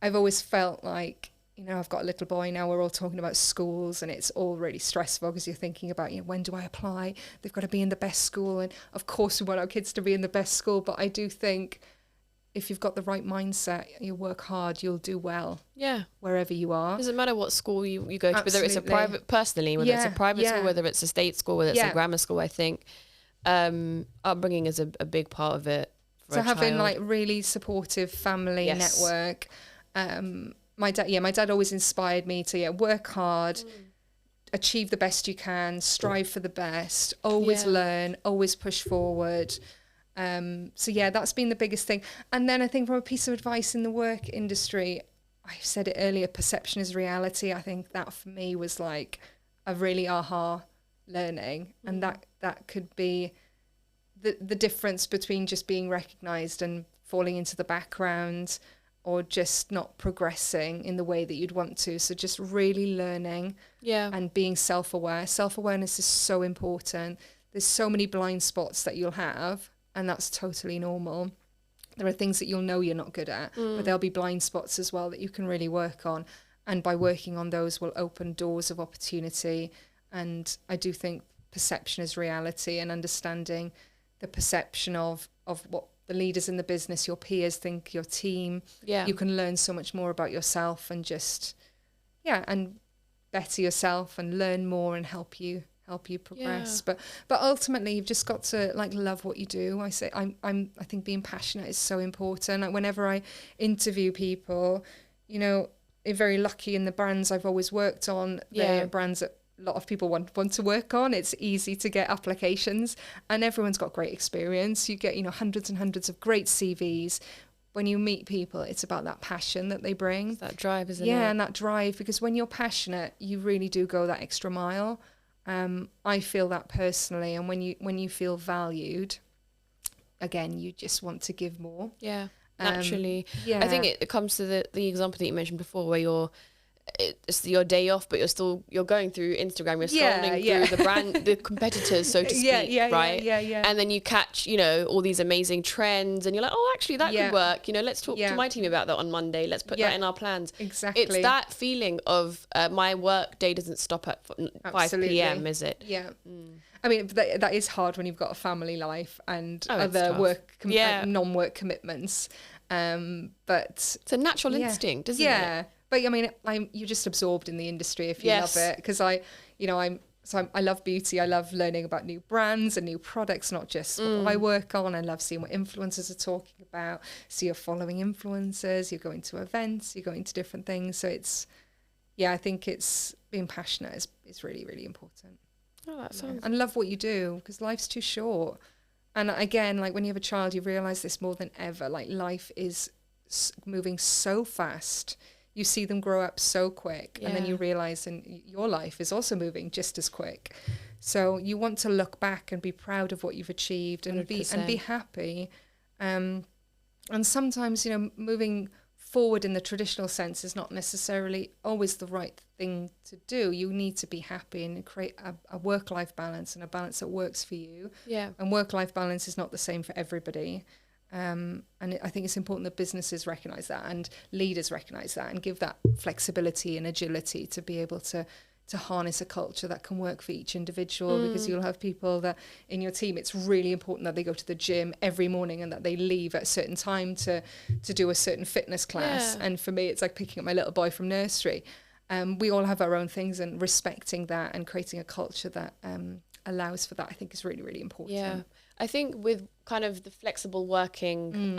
Speaker 2: I've always felt like, you know, I've got a little boy now, we're all talking about schools and it's all really stressful because you're thinking about, you know, when do I apply? They've got to be in the best school. And of course we want our kids to be in the best school. But I do think if you've got the right mindset, you work hard, you'll do well. Yeah. Wherever you are.
Speaker 1: Doesn't matter what school you go to, whether it's a private, personally, whether it's a private school, whether it's a state school, whether it's a grammar school, I think upbringing is a big part of it.
Speaker 2: So having like really supportive family network, my dad always inspired me to work hard, achieve the best you can, strive for the best, always learn, always push forward. So that's been the biggest thing. And then I think from a piece of advice in the work industry, I said it earlier, perception is reality. I think that for me was like a really aha learning. And that could be the difference between just being recognised and falling into the background, or just not progressing in the way that you'd want to. So just really learning and being self-aware. Self-awareness is so important. There's so many blind spots that you'll have, and that's totally normal. There are things that you'll know you're not good at, but there'll be blind spots as well that you can really work on. And by working on those will open doors of opportunity. And I do think perception is reality, and understanding the perception of what the leaders in the business, your peers think, your team. You can learn so much more about yourself and just, and better yourself and learn more and help you progress. But ultimately, you've just got to like love what you do. I think being passionate is so important. Like whenever I interview people, you know, I'm very lucky in the brands I've always worked on. They're brands that a lot of people want to work on. It's easy to get applications, and everyone's got great experience. You get, you know, hundreds and hundreds of great CVs. When you meet people, it's about that passion that they bring. It's
Speaker 1: that drive, isn't it?
Speaker 2: Yeah, and that drive, because when you're passionate, you really do go that extra mile. I feel that personally, and when you feel valued, again, you just want to give more.
Speaker 1: Yeah, naturally. I think it comes to the example that you mentioned before, where it's your day off, but you're going through Instagram, you're scrolling through the competitors, so to speak, right? And then you catch, you know, all these amazing trends, and you're like, oh, actually that could work. You know, let's talk to my team about that on Monday. Let's put that in our plans.
Speaker 2: Exactly.
Speaker 1: It's that feeling of my work day doesn't stop at 5 p.m. is it?
Speaker 2: Yeah. I mean, that is hard when you've got a family life and other work, non-work commitments. But
Speaker 1: it's a natural instinct, isn't it?
Speaker 2: But I mean, you're just absorbed in the industry if you love it. Because I love beauty. I love learning about new brands and new products, not just what I work on. I love seeing what influencers are talking about. So you're following influencers, you're going to events, you're going to different things. So I think it's being passionate is really, really important.
Speaker 1: Oh, that sounds.
Speaker 2: And love what you do, because life's too short. And again, like when you have a child, you realise this more than ever. Like life is moving so fast. You see them grow up so quick, and then you realise and your life is also moving just as quick. So you want to look back and be proud of what you've achieved and 100%. be happy. And sometimes, you know, moving forward in the traditional sense is not necessarily always the right thing to do. You need to be happy and create a work-life balance, and a balance that works for you. Yeah. And work-life balance is not the same for everybody. And I think it's important that businesses recognise that, and leaders recognise that, and give that flexibility and agility to be able to harness a culture that can work for each individual. Because you'll have people that in your team, it's really important that they go to the gym every morning and that they leave at a certain time to do a certain fitness class. And for me, it's like picking up my little boy from nursery. We all have our own things, and respecting that and creating a culture that allows for that, I think, is really, really important.
Speaker 1: Yeah. I think with kind of the flexible working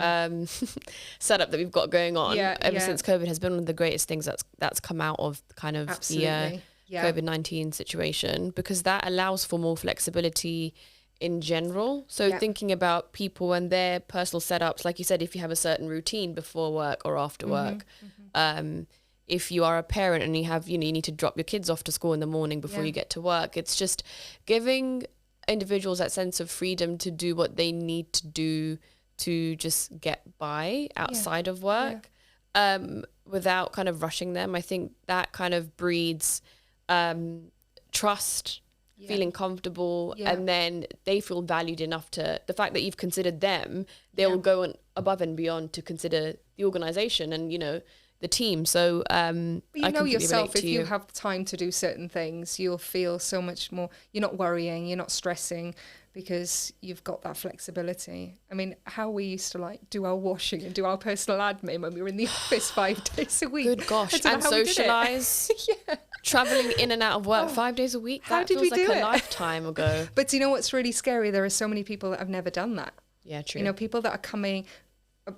Speaker 1: setup that we've got going on ever since COVID has been one of the greatest things that's come out of kind of the COVID-19 situation, because that allows for more flexibility in general. So thinking about people and their personal setups, like you said, if you have a certain routine before work or after work, if you are a parent and you have, you need to drop your kids off to school in the morning before you get to work. It's just giving individuals that sense of freedom to do what they need to do to just get by outside of work, without kind of rushing them. I think that kind of breeds trust, feeling comfortable, and then they feel valued enough to the fact that you've considered them, they will go on above and beyond to consider the organization and, you know, the team. So
Speaker 2: but you know yourself, if you have time to do certain things, you'll feel so much more, you're not worrying, you're not stressing, because you've got that flexibility. I mean, how we used to like do our washing and do our personal admin when we were in the office 5 days a week.
Speaker 1: Good gosh, and socialise. Travelling in and out of work 5 days a week. That feels like a lifetime ago.
Speaker 2: But do you know what's really scary? There are so many people that have never done that.
Speaker 1: Yeah, true.
Speaker 2: You know, people that are coming,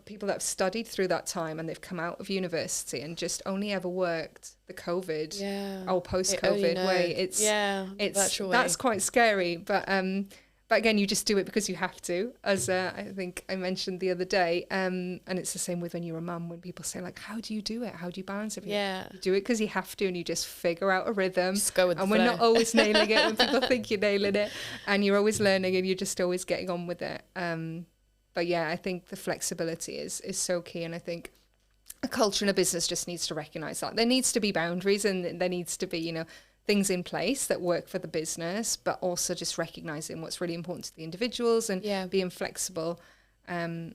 Speaker 2: people that have studied through that time and they've come out of university and just only ever worked the COVID or post-COVID way. It's virtual way. That's quite scary. But again, you just do it because you have to, as I think I mentioned the other day. And it's the same with when you're a mum, when people say, like, how do you do it? How do you balance everything?
Speaker 1: Yeah.
Speaker 2: You do it because you have to, and you just figure out a rhythm.
Speaker 1: Just go with the flow.
Speaker 2: We're not always nailing it when people think you're nailing it. And you're always learning and you're just always getting on with it. But yeah, I think the flexibility is so key. And I think a culture in a business just needs to recognise that. There needs to be boundaries and there needs to be, you know, things in place that work for the business, but also just recognising what's really important to the individuals and being flexible. And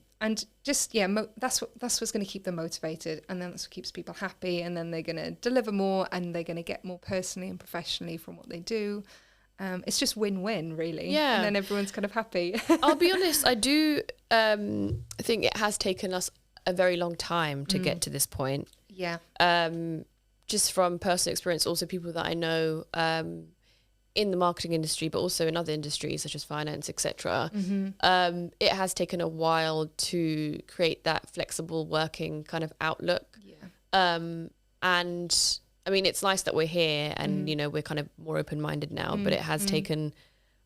Speaker 2: just, that's what's going to keep them motivated. And then that's what keeps people happy. And then they're going to deliver more and they're going to get more personally and professionally from what they do. It's just win-win, really. Yeah. And then everyone's kind of happy.
Speaker 1: I'll be honest, I do think it has taken us a very long time to get to this point.
Speaker 2: Yeah.
Speaker 1: Just from personal experience, also people that I know in the marketing industry, but also in other industries such as finance, etc. It has taken a while to create that flexible working kind of outlook. Yeah. And I mean, it's nice that we're here and, you know, we're kind of more open-minded now, but it has taken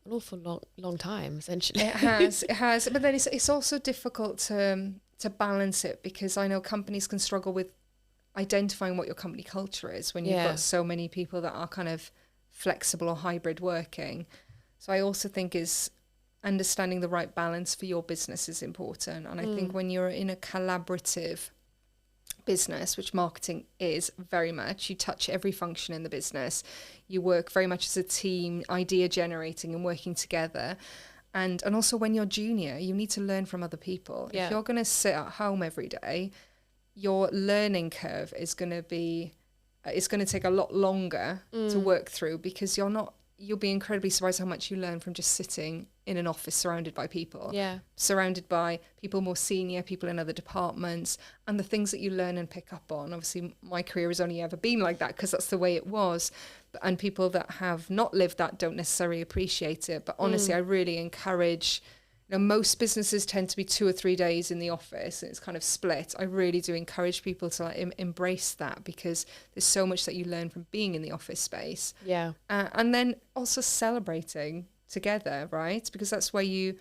Speaker 1: an awful long time, essentially.
Speaker 2: It has. But then it's also difficult to balance it, because I know companies can struggle with identifying what your company culture is when you've got so many people that are kind of flexible or hybrid working. So I also think is understanding the right balance for your business is important. And I think when you're in a collaborative business, which marketing is very much, you touch every function in the business, you work very much as a team, idea generating and working together. And also when you're junior, you need to learn from other people. If you're going to sit at home every day, your learning curve is going to be, it's going to take a lot longer to work through, because you'll be incredibly surprised how much you learn from just sitting in an office surrounded by people, surrounded by people more senior, people in other departments, and the things that you learn and pick up on. Obviously, my career has only ever been like that because that's the way it was. And people that have not lived that don't necessarily appreciate it. But honestly, I really encourage, you know, most businesses tend to be 2 or 3 days in the office and it's kind of split. I really do encourage people to like embrace that, because there's so much that you learn from being in the office space. Yeah. And then also celebrating together, right? Because that's where you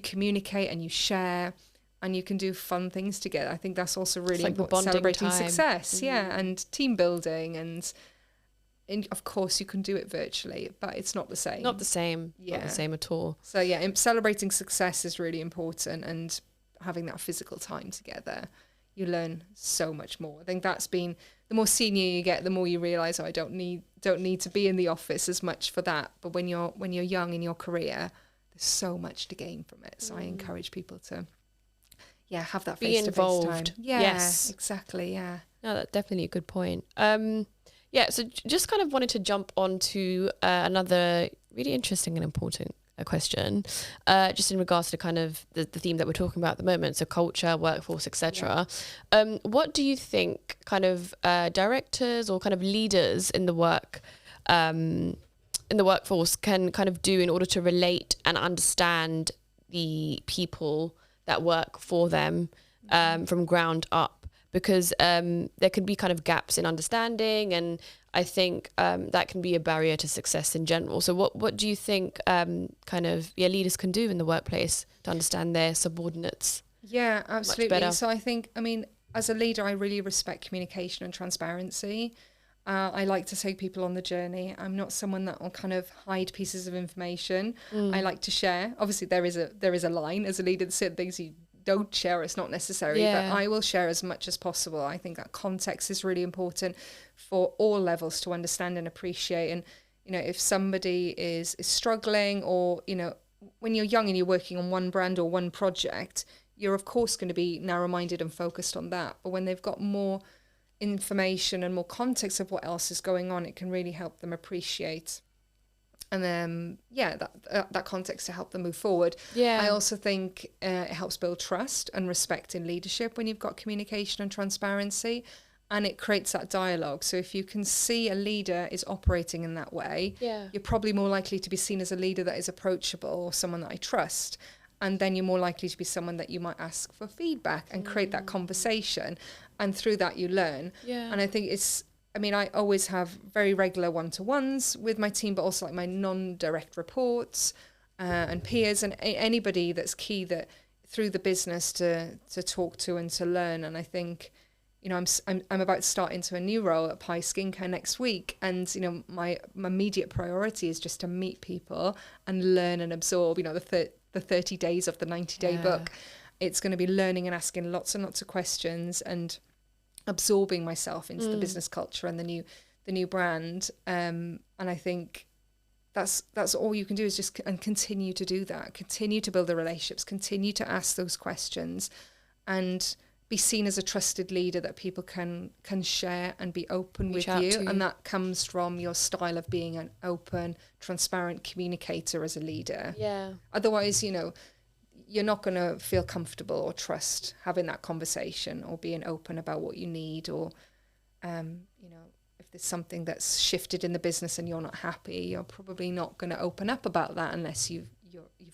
Speaker 2: communicate and you share and you can do fun things together. I think that's also really important. Celebrating success, and team building, and of course you can do it virtually, but it's not the same.
Speaker 1: Not the same. Yeah. Not the same at all.
Speaker 2: So celebrating success is really important, and having that physical time together, you learn so much more. I think that's been, the more senior you get, the more you realise, I don't need to be in the office as much for that. But when you're young in your career, there's so much to gain from it. So I encourage people to have that face-to-face time. Yeah, yes, exactly. Yeah.
Speaker 1: No, that's definitely a good point. So just kind of wanted to jump on to another really interesting and important question, just in regards to kind of the theme that we're talking about at the moment, so culture, workforce, etc. What do you think kind of directors or kind of leaders in the workforce can kind of do in order to relate and understand the people that work for them from ground up? Because there can be kind of gaps in understanding, and I think that can be a barrier to success in general. So what do you think leaders can do in the workplace to understand their subordinates?
Speaker 2: Yeah, absolutely. So I think, as a leader, I really respect communication and transparency. I like to take people on the journey. I'm not someone that will kind of hide pieces of information. I like to share. Obviously, there is a line as a leader. There's certain things you don't share. It's not necessary, but I will share as much as possible. I think that context is really important for all levels to understand and appreciate. And if somebody is struggling, or when you're young and you're working on one brand or one project, you're of course going to be narrow-minded and focused on that. But when they've got more information and more context of what else is going on, it can really help them appreciate, and then that context to help them move forward. I also think it helps build trust and respect in leadership when you've got communication and transparency, and it creates that dialogue. So if you can see a leader is operating in that way, you're probably more likely to be seen as a leader that is approachable, or someone that I trust. And then you're more likely to be someone that you might ask for feedback and create that conversation. And through that, you learn. And I think I always have very regular one-to-ones with my team, but also like my non-direct reports and peers and anybody that's key that through the business to talk to and to learn. And I think, I'm about to start into a new role at Pai Skin next week. And, my immediate priority is just to meet people and learn and absorb, the 30 days of the 90-day book. It's going to be learning and asking lots and lots of questions and absorbing myself into the business culture and the new brand. And I think that's all you can do, is just continue to do that, continue to build the relationships, continue to ask those questions, and be seen as a trusted leader that people can share and be open with you. And that comes from your style of being an open, transparent communicator as a leader. Otherwise, you're not going to feel comfortable or trust having that conversation or being open about what you need, or if there's something that's shifted in the business and you're not happy, you're probably not going to open up about that unless you've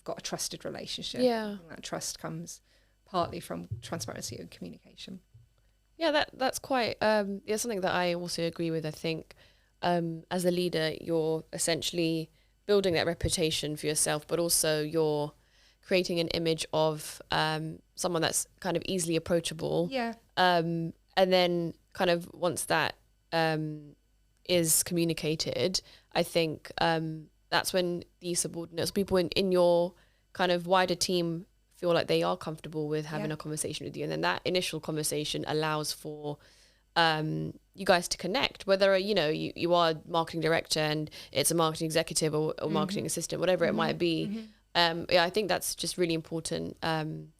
Speaker 2: got a trusted relationship. And that trust comes partly from transparency and communication.
Speaker 1: That's quite something that I also agree with. I think as a leader, you're essentially building that reputation for yourself, but also you're creating an image of someone that's kind of easily approachable. And then kind of once that is communicated, I think that's when the subordinates, people in your kind of wider team, feel like they are comfortable with having a conversation with you. And then that initial conversation allows for you guys to connect, whether you are marketing director and it's a marketing executive or marketing assistant, whatever it might be. I think that's just really important.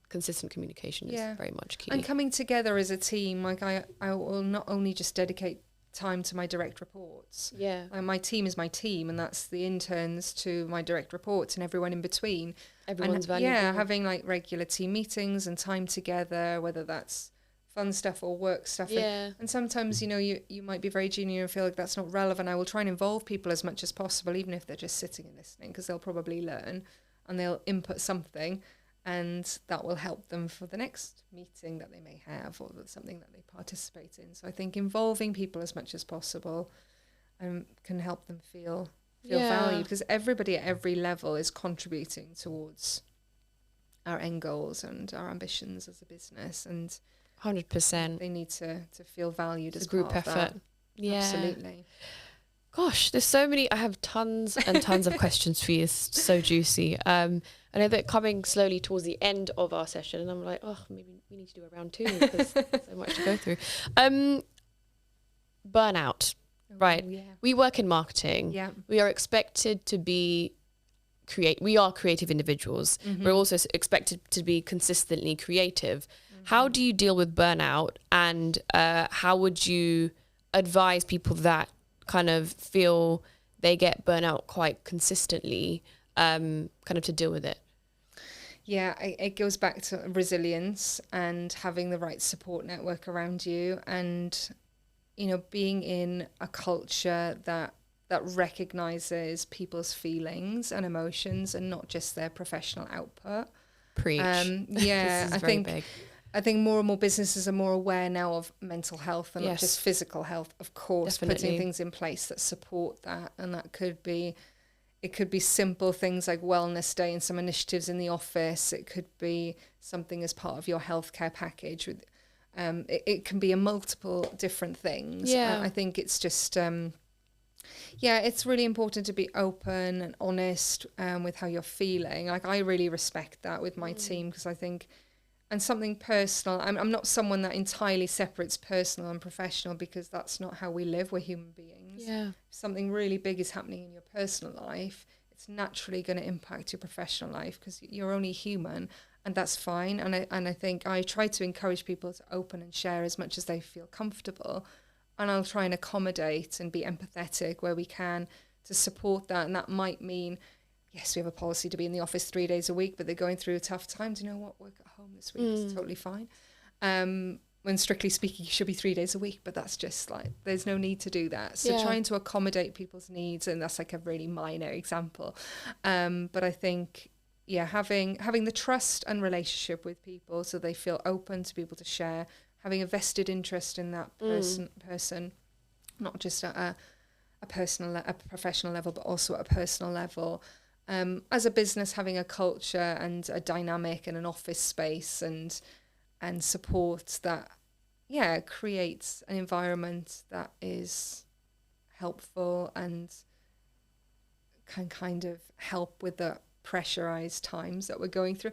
Speaker 1: Consistent communication is very much key.
Speaker 2: And coming together as a team, like I will not only just dedicate time to my direct reports. Like my team is my team, and that's the interns to my direct reports and everyone in between.
Speaker 1: Everyone's valuable.
Speaker 2: Having like regular team meetings and time together, whether that's fun stuff or work stuff. And sometimes, you might be very junior and feel like that's not relevant. I will try and involve people as much as possible, even if they're just sitting and listening, because they'll probably learn and they'll input something, and that will help them for the next meeting that they may have or something that they participate in. So I think involving people as much as possible can help them feel valued, because everybody at every level is contributing towards our end goals and our ambitions as a business, and
Speaker 1: 100%
Speaker 2: they need to feel valued as
Speaker 1: group
Speaker 2: part
Speaker 1: effort.
Speaker 2: Of that. Absolutely.
Speaker 1: Gosh, there's so many. I have tons and tons of questions for you. It's so juicy. I know that coming slowly towards the end of our session, and I'm like, maybe we need to do a round 2 because there's so much to go through. Burnout, right? We work in marketing. We are expected to be we are creative individuals. We're also expected to be consistently creative. How do you deal with burnout, and how would you advise people that kind of feel they get burnout quite consistently, kind of to deal with it?
Speaker 2: It goes back to resilience and having the right support network around you, and being in a culture that recognizes people's feelings and emotions and not just their professional output.
Speaker 1: Preach.
Speaker 2: I think more and more businesses are more aware now of mental health and not just physical health, of course. Definitely. Putting things in place that support that, and that could be simple things like wellness day and some initiatives in the office. It could be something as part of your healthcare package. It can be a multiple different things.
Speaker 1: Yeah.
Speaker 2: I think it's just, it's really important to be open and honest with how you're feeling. Like, I really respect that with my team, because I think, and something personal, I'm not someone that entirely separates personal and professional, because that's not how we live. We're human beings.
Speaker 1: Yeah.
Speaker 2: If something really big is happening in your personal life, it's naturally going to impact your professional life, because you're only human, and that's fine. And I think I try to encourage people to open and share as much as they feel comfortable, and I'll try and accommodate and be empathetic where we can to support that. And that might mean, yes, we have a policy to be in the office 3 days a week, but they're going through a tough time. Do you know what? Work at home this week is totally fine. When strictly speaking, you should be 3 days a week, but that's just like, there's no need to do that. So trying to accommodate people's needs, and that's like a really minor example. But I think, having the trust and relationship with people so they feel open to be able to share, having a vested interest in that person, not just at a professional level, but also at a personal level. As a business, having a culture and a dynamic and an office space and support that, creates an environment that is helpful and can kind of help with the pressurized times that we're going through.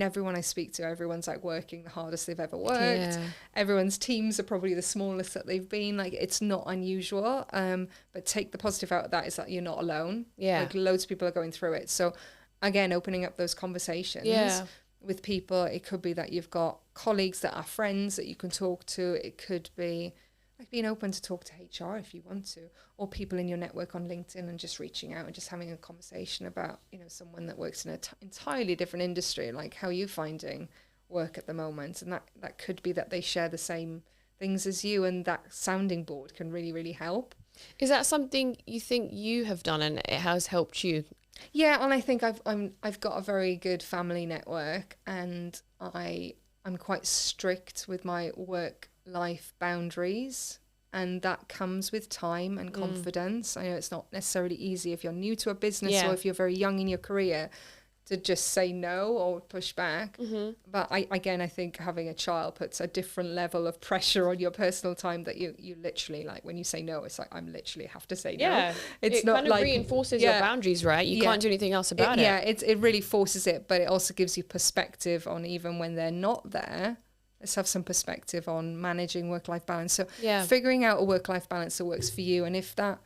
Speaker 2: Everyone I speak to, everyone's like working the hardest they've ever worked. Yeah. Everyone's teams are probably the smallest that they've been. Like, it's not unusual. But take the positive out of that is that you're not alone. Yeah. Like, loads of people are going through it. So again, opening up those conversations with people. It could be that you've got colleagues that are friends that you can talk to. It could be like being open to talk to HR if you want to, or people in your network on LinkedIn, and just reaching out and just having a conversation about, someone that works in an entirely different industry, like, how are you finding work at the moment? And that could be that they share the same things as you, and that sounding board can really, really help.
Speaker 1: Is that something you think you have done and it has helped you?
Speaker 2: Yeah, and I think I've got a very good family network, and I'm quite strict with my work-life boundaries, and that comes with time and confidence. I know it's not necessarily easy if you're new to a business or if you're very young in your career to just say no or push back. But I think having a child puts a different level of pressure on your personal time, that you literally, like, when you say no, it's like, I'm literally have to say no. It's
Speaker 1: it
Speaker 2: not
Speaker 1: kind of reinforces your boundaries, right? You can't do anything else about it.
Speaker 2: Yeah, it really forces it, but it also gives you perspective on, even when they're not there, let's have some perspective on managing work-life balance. So figuring out a work-life balance that works for you, and if that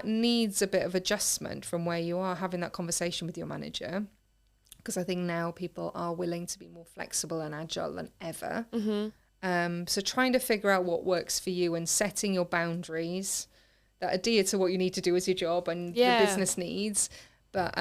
Speaker 2: needs a bit of adjustment from where you are, having that conversation with your manager, because I think now people are willing to be more flexible and agile than ever. So trying to figure out what works for you and setting your boundaries that adhere to what you need to do as your job and your business needs. But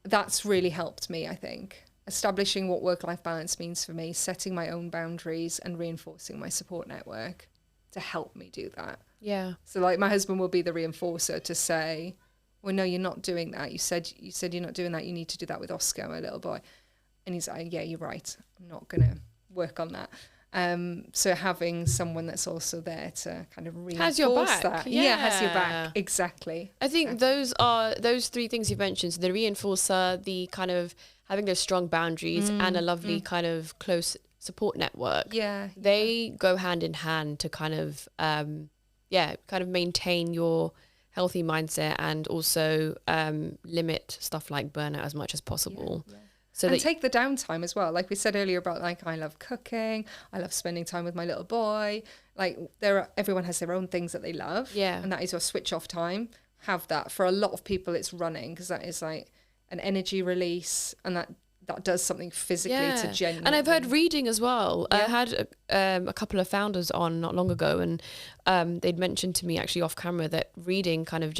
Speaker 2: that's really helped me, I think. Establishing what work-life balance means for me, setting my own boundaries, and reinforcing my support network to help me do that. Yeah. So, like, my husband will be the reinforcer to say, well, no, you're not doing that. You said you're not doing that. You need to do that with Oscar, my little boy. And he's like, yeah, you're right. I'm not going to work on that. So having someone that's also there to kind of reinforce
Speaker 1: has your back.
Speaker 2: That. Yeah, has your back. Exactly.
Speaker 1: I think those three things you've mentioned. So the reinforcer, the kind of having those strong boundaries, and a lovely kind of close support network. They go hand in hand to kind of maintain your healthy mindset, and also limit stuff like burnout as much as possible. So
Speaker 2: and take the downtime as well. Like we said earlier about, like, I love cooking, I love spending time with my little boy. Like, everyone has their own things that they love. Yeah. And that is your switch off time. Have that. For a lot of people, it's running, because that is like an energy release, and that does something physically to genuinely.
Speaker 1: And I've heard reading as well. I had a couple of founders on not long ago, and they'd mentioned to me actually off camera that reading kind of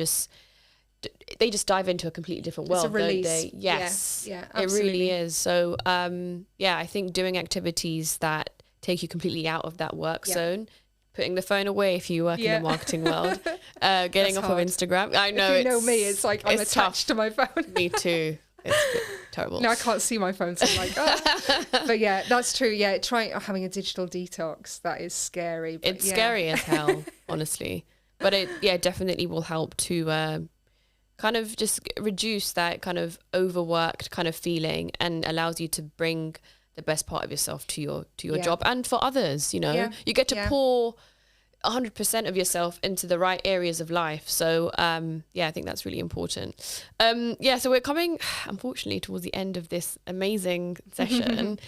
Speaker 1: they just dive into a completely different world,
Speaker 2: it's a release.
Speaker 1: Don't they? Yes.
Speaker 2: Yeah,
Speaker 1: it really is. So I think doing activities that take you completely out of that work zone, putting the phone away if you work in the marketing world, getting off of Instagram. I know,
Speaker 2: if you know me, it's like I'm attached to my phone.
Speaker 1: Me too. It's terrible.
Speaker 2: No, I can't see my phone, so I'm like, oh. But yeah, that's true. Yeah, try having a digital detox. That is scary. But
Speaker 1: it's scary as hell, honestly. But it definitely will help to kind of just reduce that kind of overworked kind of feeling, and allows you to bring the best part of yourself to your
Speaker 2: Yeah.
Speaker 1: job and for others, you know.
Speaker 2: Yeah.
Speaker 1: You get to
Speaker 2: Yeah.
Speaker 1: pour 100% of yourself into the right areas of life. So I think that's really important. So we're coming, unfortunately, towards the end of this amazing session.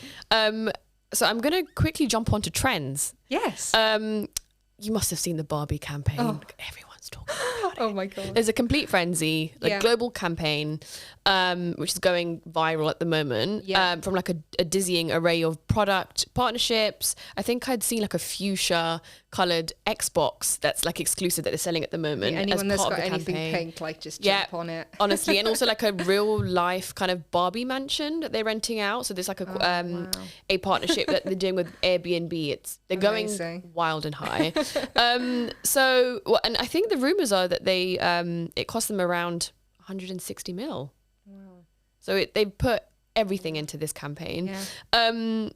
Speaker 1: So I'm going to quickly jump onto trends.
Speaker 2: Yes.
Speaker 1: You must have seen the Barbie campaign.
Speaker 2: Oh.
Speaker 1: Everyone's talking about it.
Speaker 2: Oh my God.
Speaker 1: There's a complete frenzy, like
Speaker 2: Yeah.
Speaker 1: global campaign, which is going viral at the moment.
Speaker 2: Yeah.
Speaker 1: From like a dizzying array of product partnerships. I think I'd seen like a fuchsia coloured Xbox that's like exclusive that they're selling at the moment.
Speaker 2: Yeah, anyone
Speaker 1: as
Speaker 2: that's
Speaker 1: part
Speaker 2: got
Speaker 1: of the
Speaker 2: anything
Speaker 1: campaign.
Speaker 2: pink, like just jump on it.
Speaker 1: Honestly, and also like a real life kind of Barbie mansion that they're renting out. So there's like a partnership that they're doing with Airbnb. They're
Speaker 2: Amazing.
Speaker 1: going wild and high. And I think the rumors are that they it cost them around 160 mil.
Speaker 2: Wow.
Speaker 1: So they've put everything into this campaign.
Speaker 2: Yeah.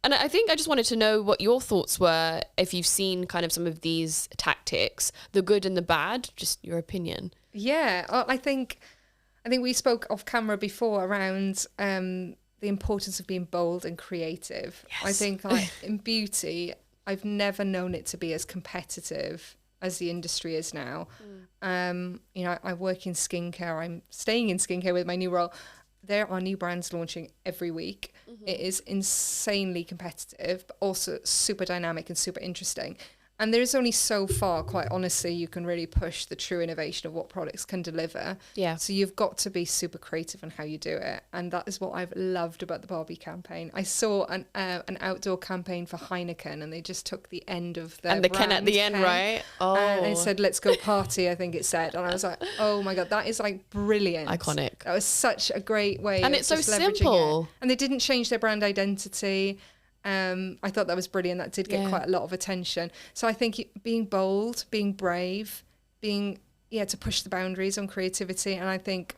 Speaker 1: And I think I just wanted to know what your thoughts were, if you've seen kind of some of these tactics, the good and the bad, just your opinion.
Speaker 2: Yeah, I think we spoke off camera before around the importance of being bold and creative.
Speaker 1: Yes.
Speaker 2: I think like in beauty, I've never known it to be as competitive as the industry is now. I work in skincare. I'm staying in skincare with my new role. There are new brands launching every week. It is insanely competitive, but also super dynamic and super interesting. And there's only so far, quite honestly, you can really push the true innovation of what products can deliver.
Speaker 1: Yeah.
Speaker 2: So you've got to be super creative in how you do it. And that is what I've loved about the Barbie campaign. I saw an outdoor campaign for Heineken, and they just took the end of their
Speaker 1: And the Ken at the end,
Speaker 2: Ken,
Speaker 1: right? Oh.
Speaker 2: and it said, "Let's go party," I think it said. And I was like, oh my God, that is like brilliant.
Speaker 1: Iconic.
Speaker 2: That was such a great way
Speaker 1: And
Speaker 2: of
Speaker 1: it's so
Speaker 2: just leveraging
Speaker 1: simple.
Speaker 2: it. And they didn't change their brand identity. I thought that was brilliant. That did get quite a lot of attention. So I think being bold, being brave, to push the boundaries on creativity. And I think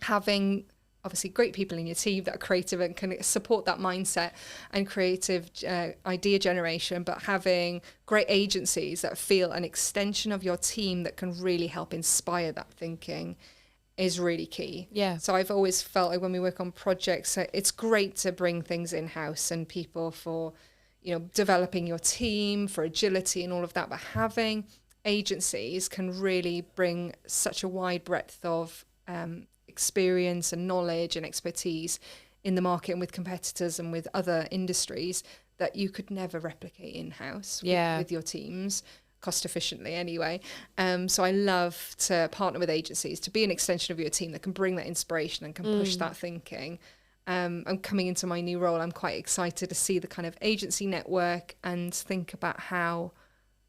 Speaker 2: having obviously great people in your team that are creative and can support that mindset and creative idea generation, but having great agencies that feel an extension of your team that can really help inspire that thinking is really key.
Speaker 1: Yeah.
Speaker 2: So I've always felt like when we work on projects, it's great to bring things in-house and people for, developing your team, for agility and all of that. But having agencies can really bring such a wide breadth of experience and knowledge and expertise in the market and with competitors and with other industries that you could never replicate in-house with your teams. Cost efficiently anyway. So I love to partner with agencies to be an extension of your team that can bring that inspiration and can push that thinking. I'm coming into my new role. I'm quite excited to see the kind of agency network and think about how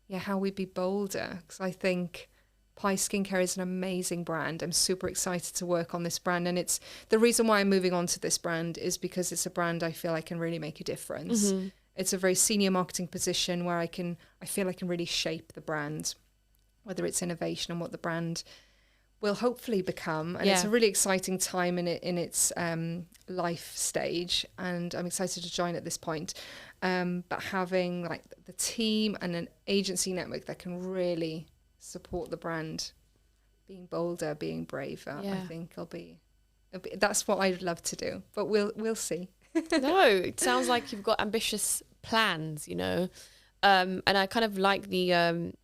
Speaker 2: we be bolder. Because I think Pai Skincare is an amazing brand. I'm super excited to work on this brand. And it's the reason why I'm moving on to this brand is because it's a brand I feel I can really make a difference. Mm-hmm. It's a very senior marketing position where I feel I can really shape the brand, whether it's innovation and what the brand will hopefully become. And it's a really exciting time in its life stage. And I'm excited to join at this point. But having like the team and an agency network that can really support the brand, being bolder, being braver, I think that's what I'd love to do. But we'll see.
Speaker 1: No, it sounds like you've got ambitious plans, and I kind of like the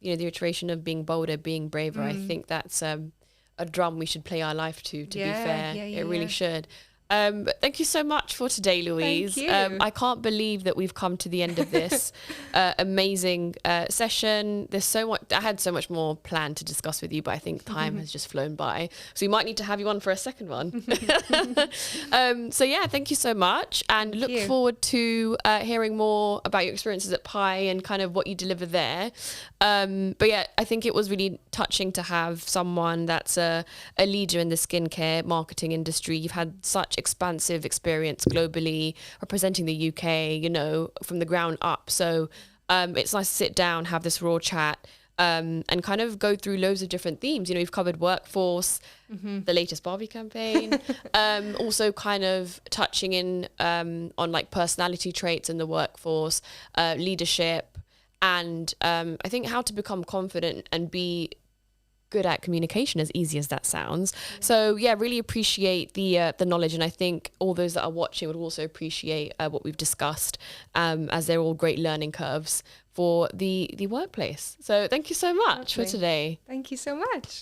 Speaker 1: the iteration of being bolder, being braver. I think that's a drum we should play our life to be fair. It really should. But thank you so much for today, Louise.
Speaker 2: Thank you.
Speaker 1: I can't believe that we've come to the end of this amazing session. There's so much. I had so much more planned to discuss with you, but I think time has just flown by. So we might need to have you on for a second one. Thank you so much, and look forward to hearing more about your experiences at Pai and kind of what you deliver there. I think it was really touching to have someone that's a leader in the skincare marketing industry. You've had such expansive experience globally, representing the UK, from the ground up. So it's nice to sit down, have this raw chat, and kind of go through loads of different themes. We've covered workforce, the latest Barbie campaign, also kind of touching in on like personality traits in the workforce, leadership, and I think how to become confident and be good at communication, as easy as that sounds. So yeah, really appreciate the knowledge, and I think all those that are watching would also appreciate what we've discussed, as they're all great learning curves for the workplace. So thank you so much for today.
Speaker 2: Thank you so much.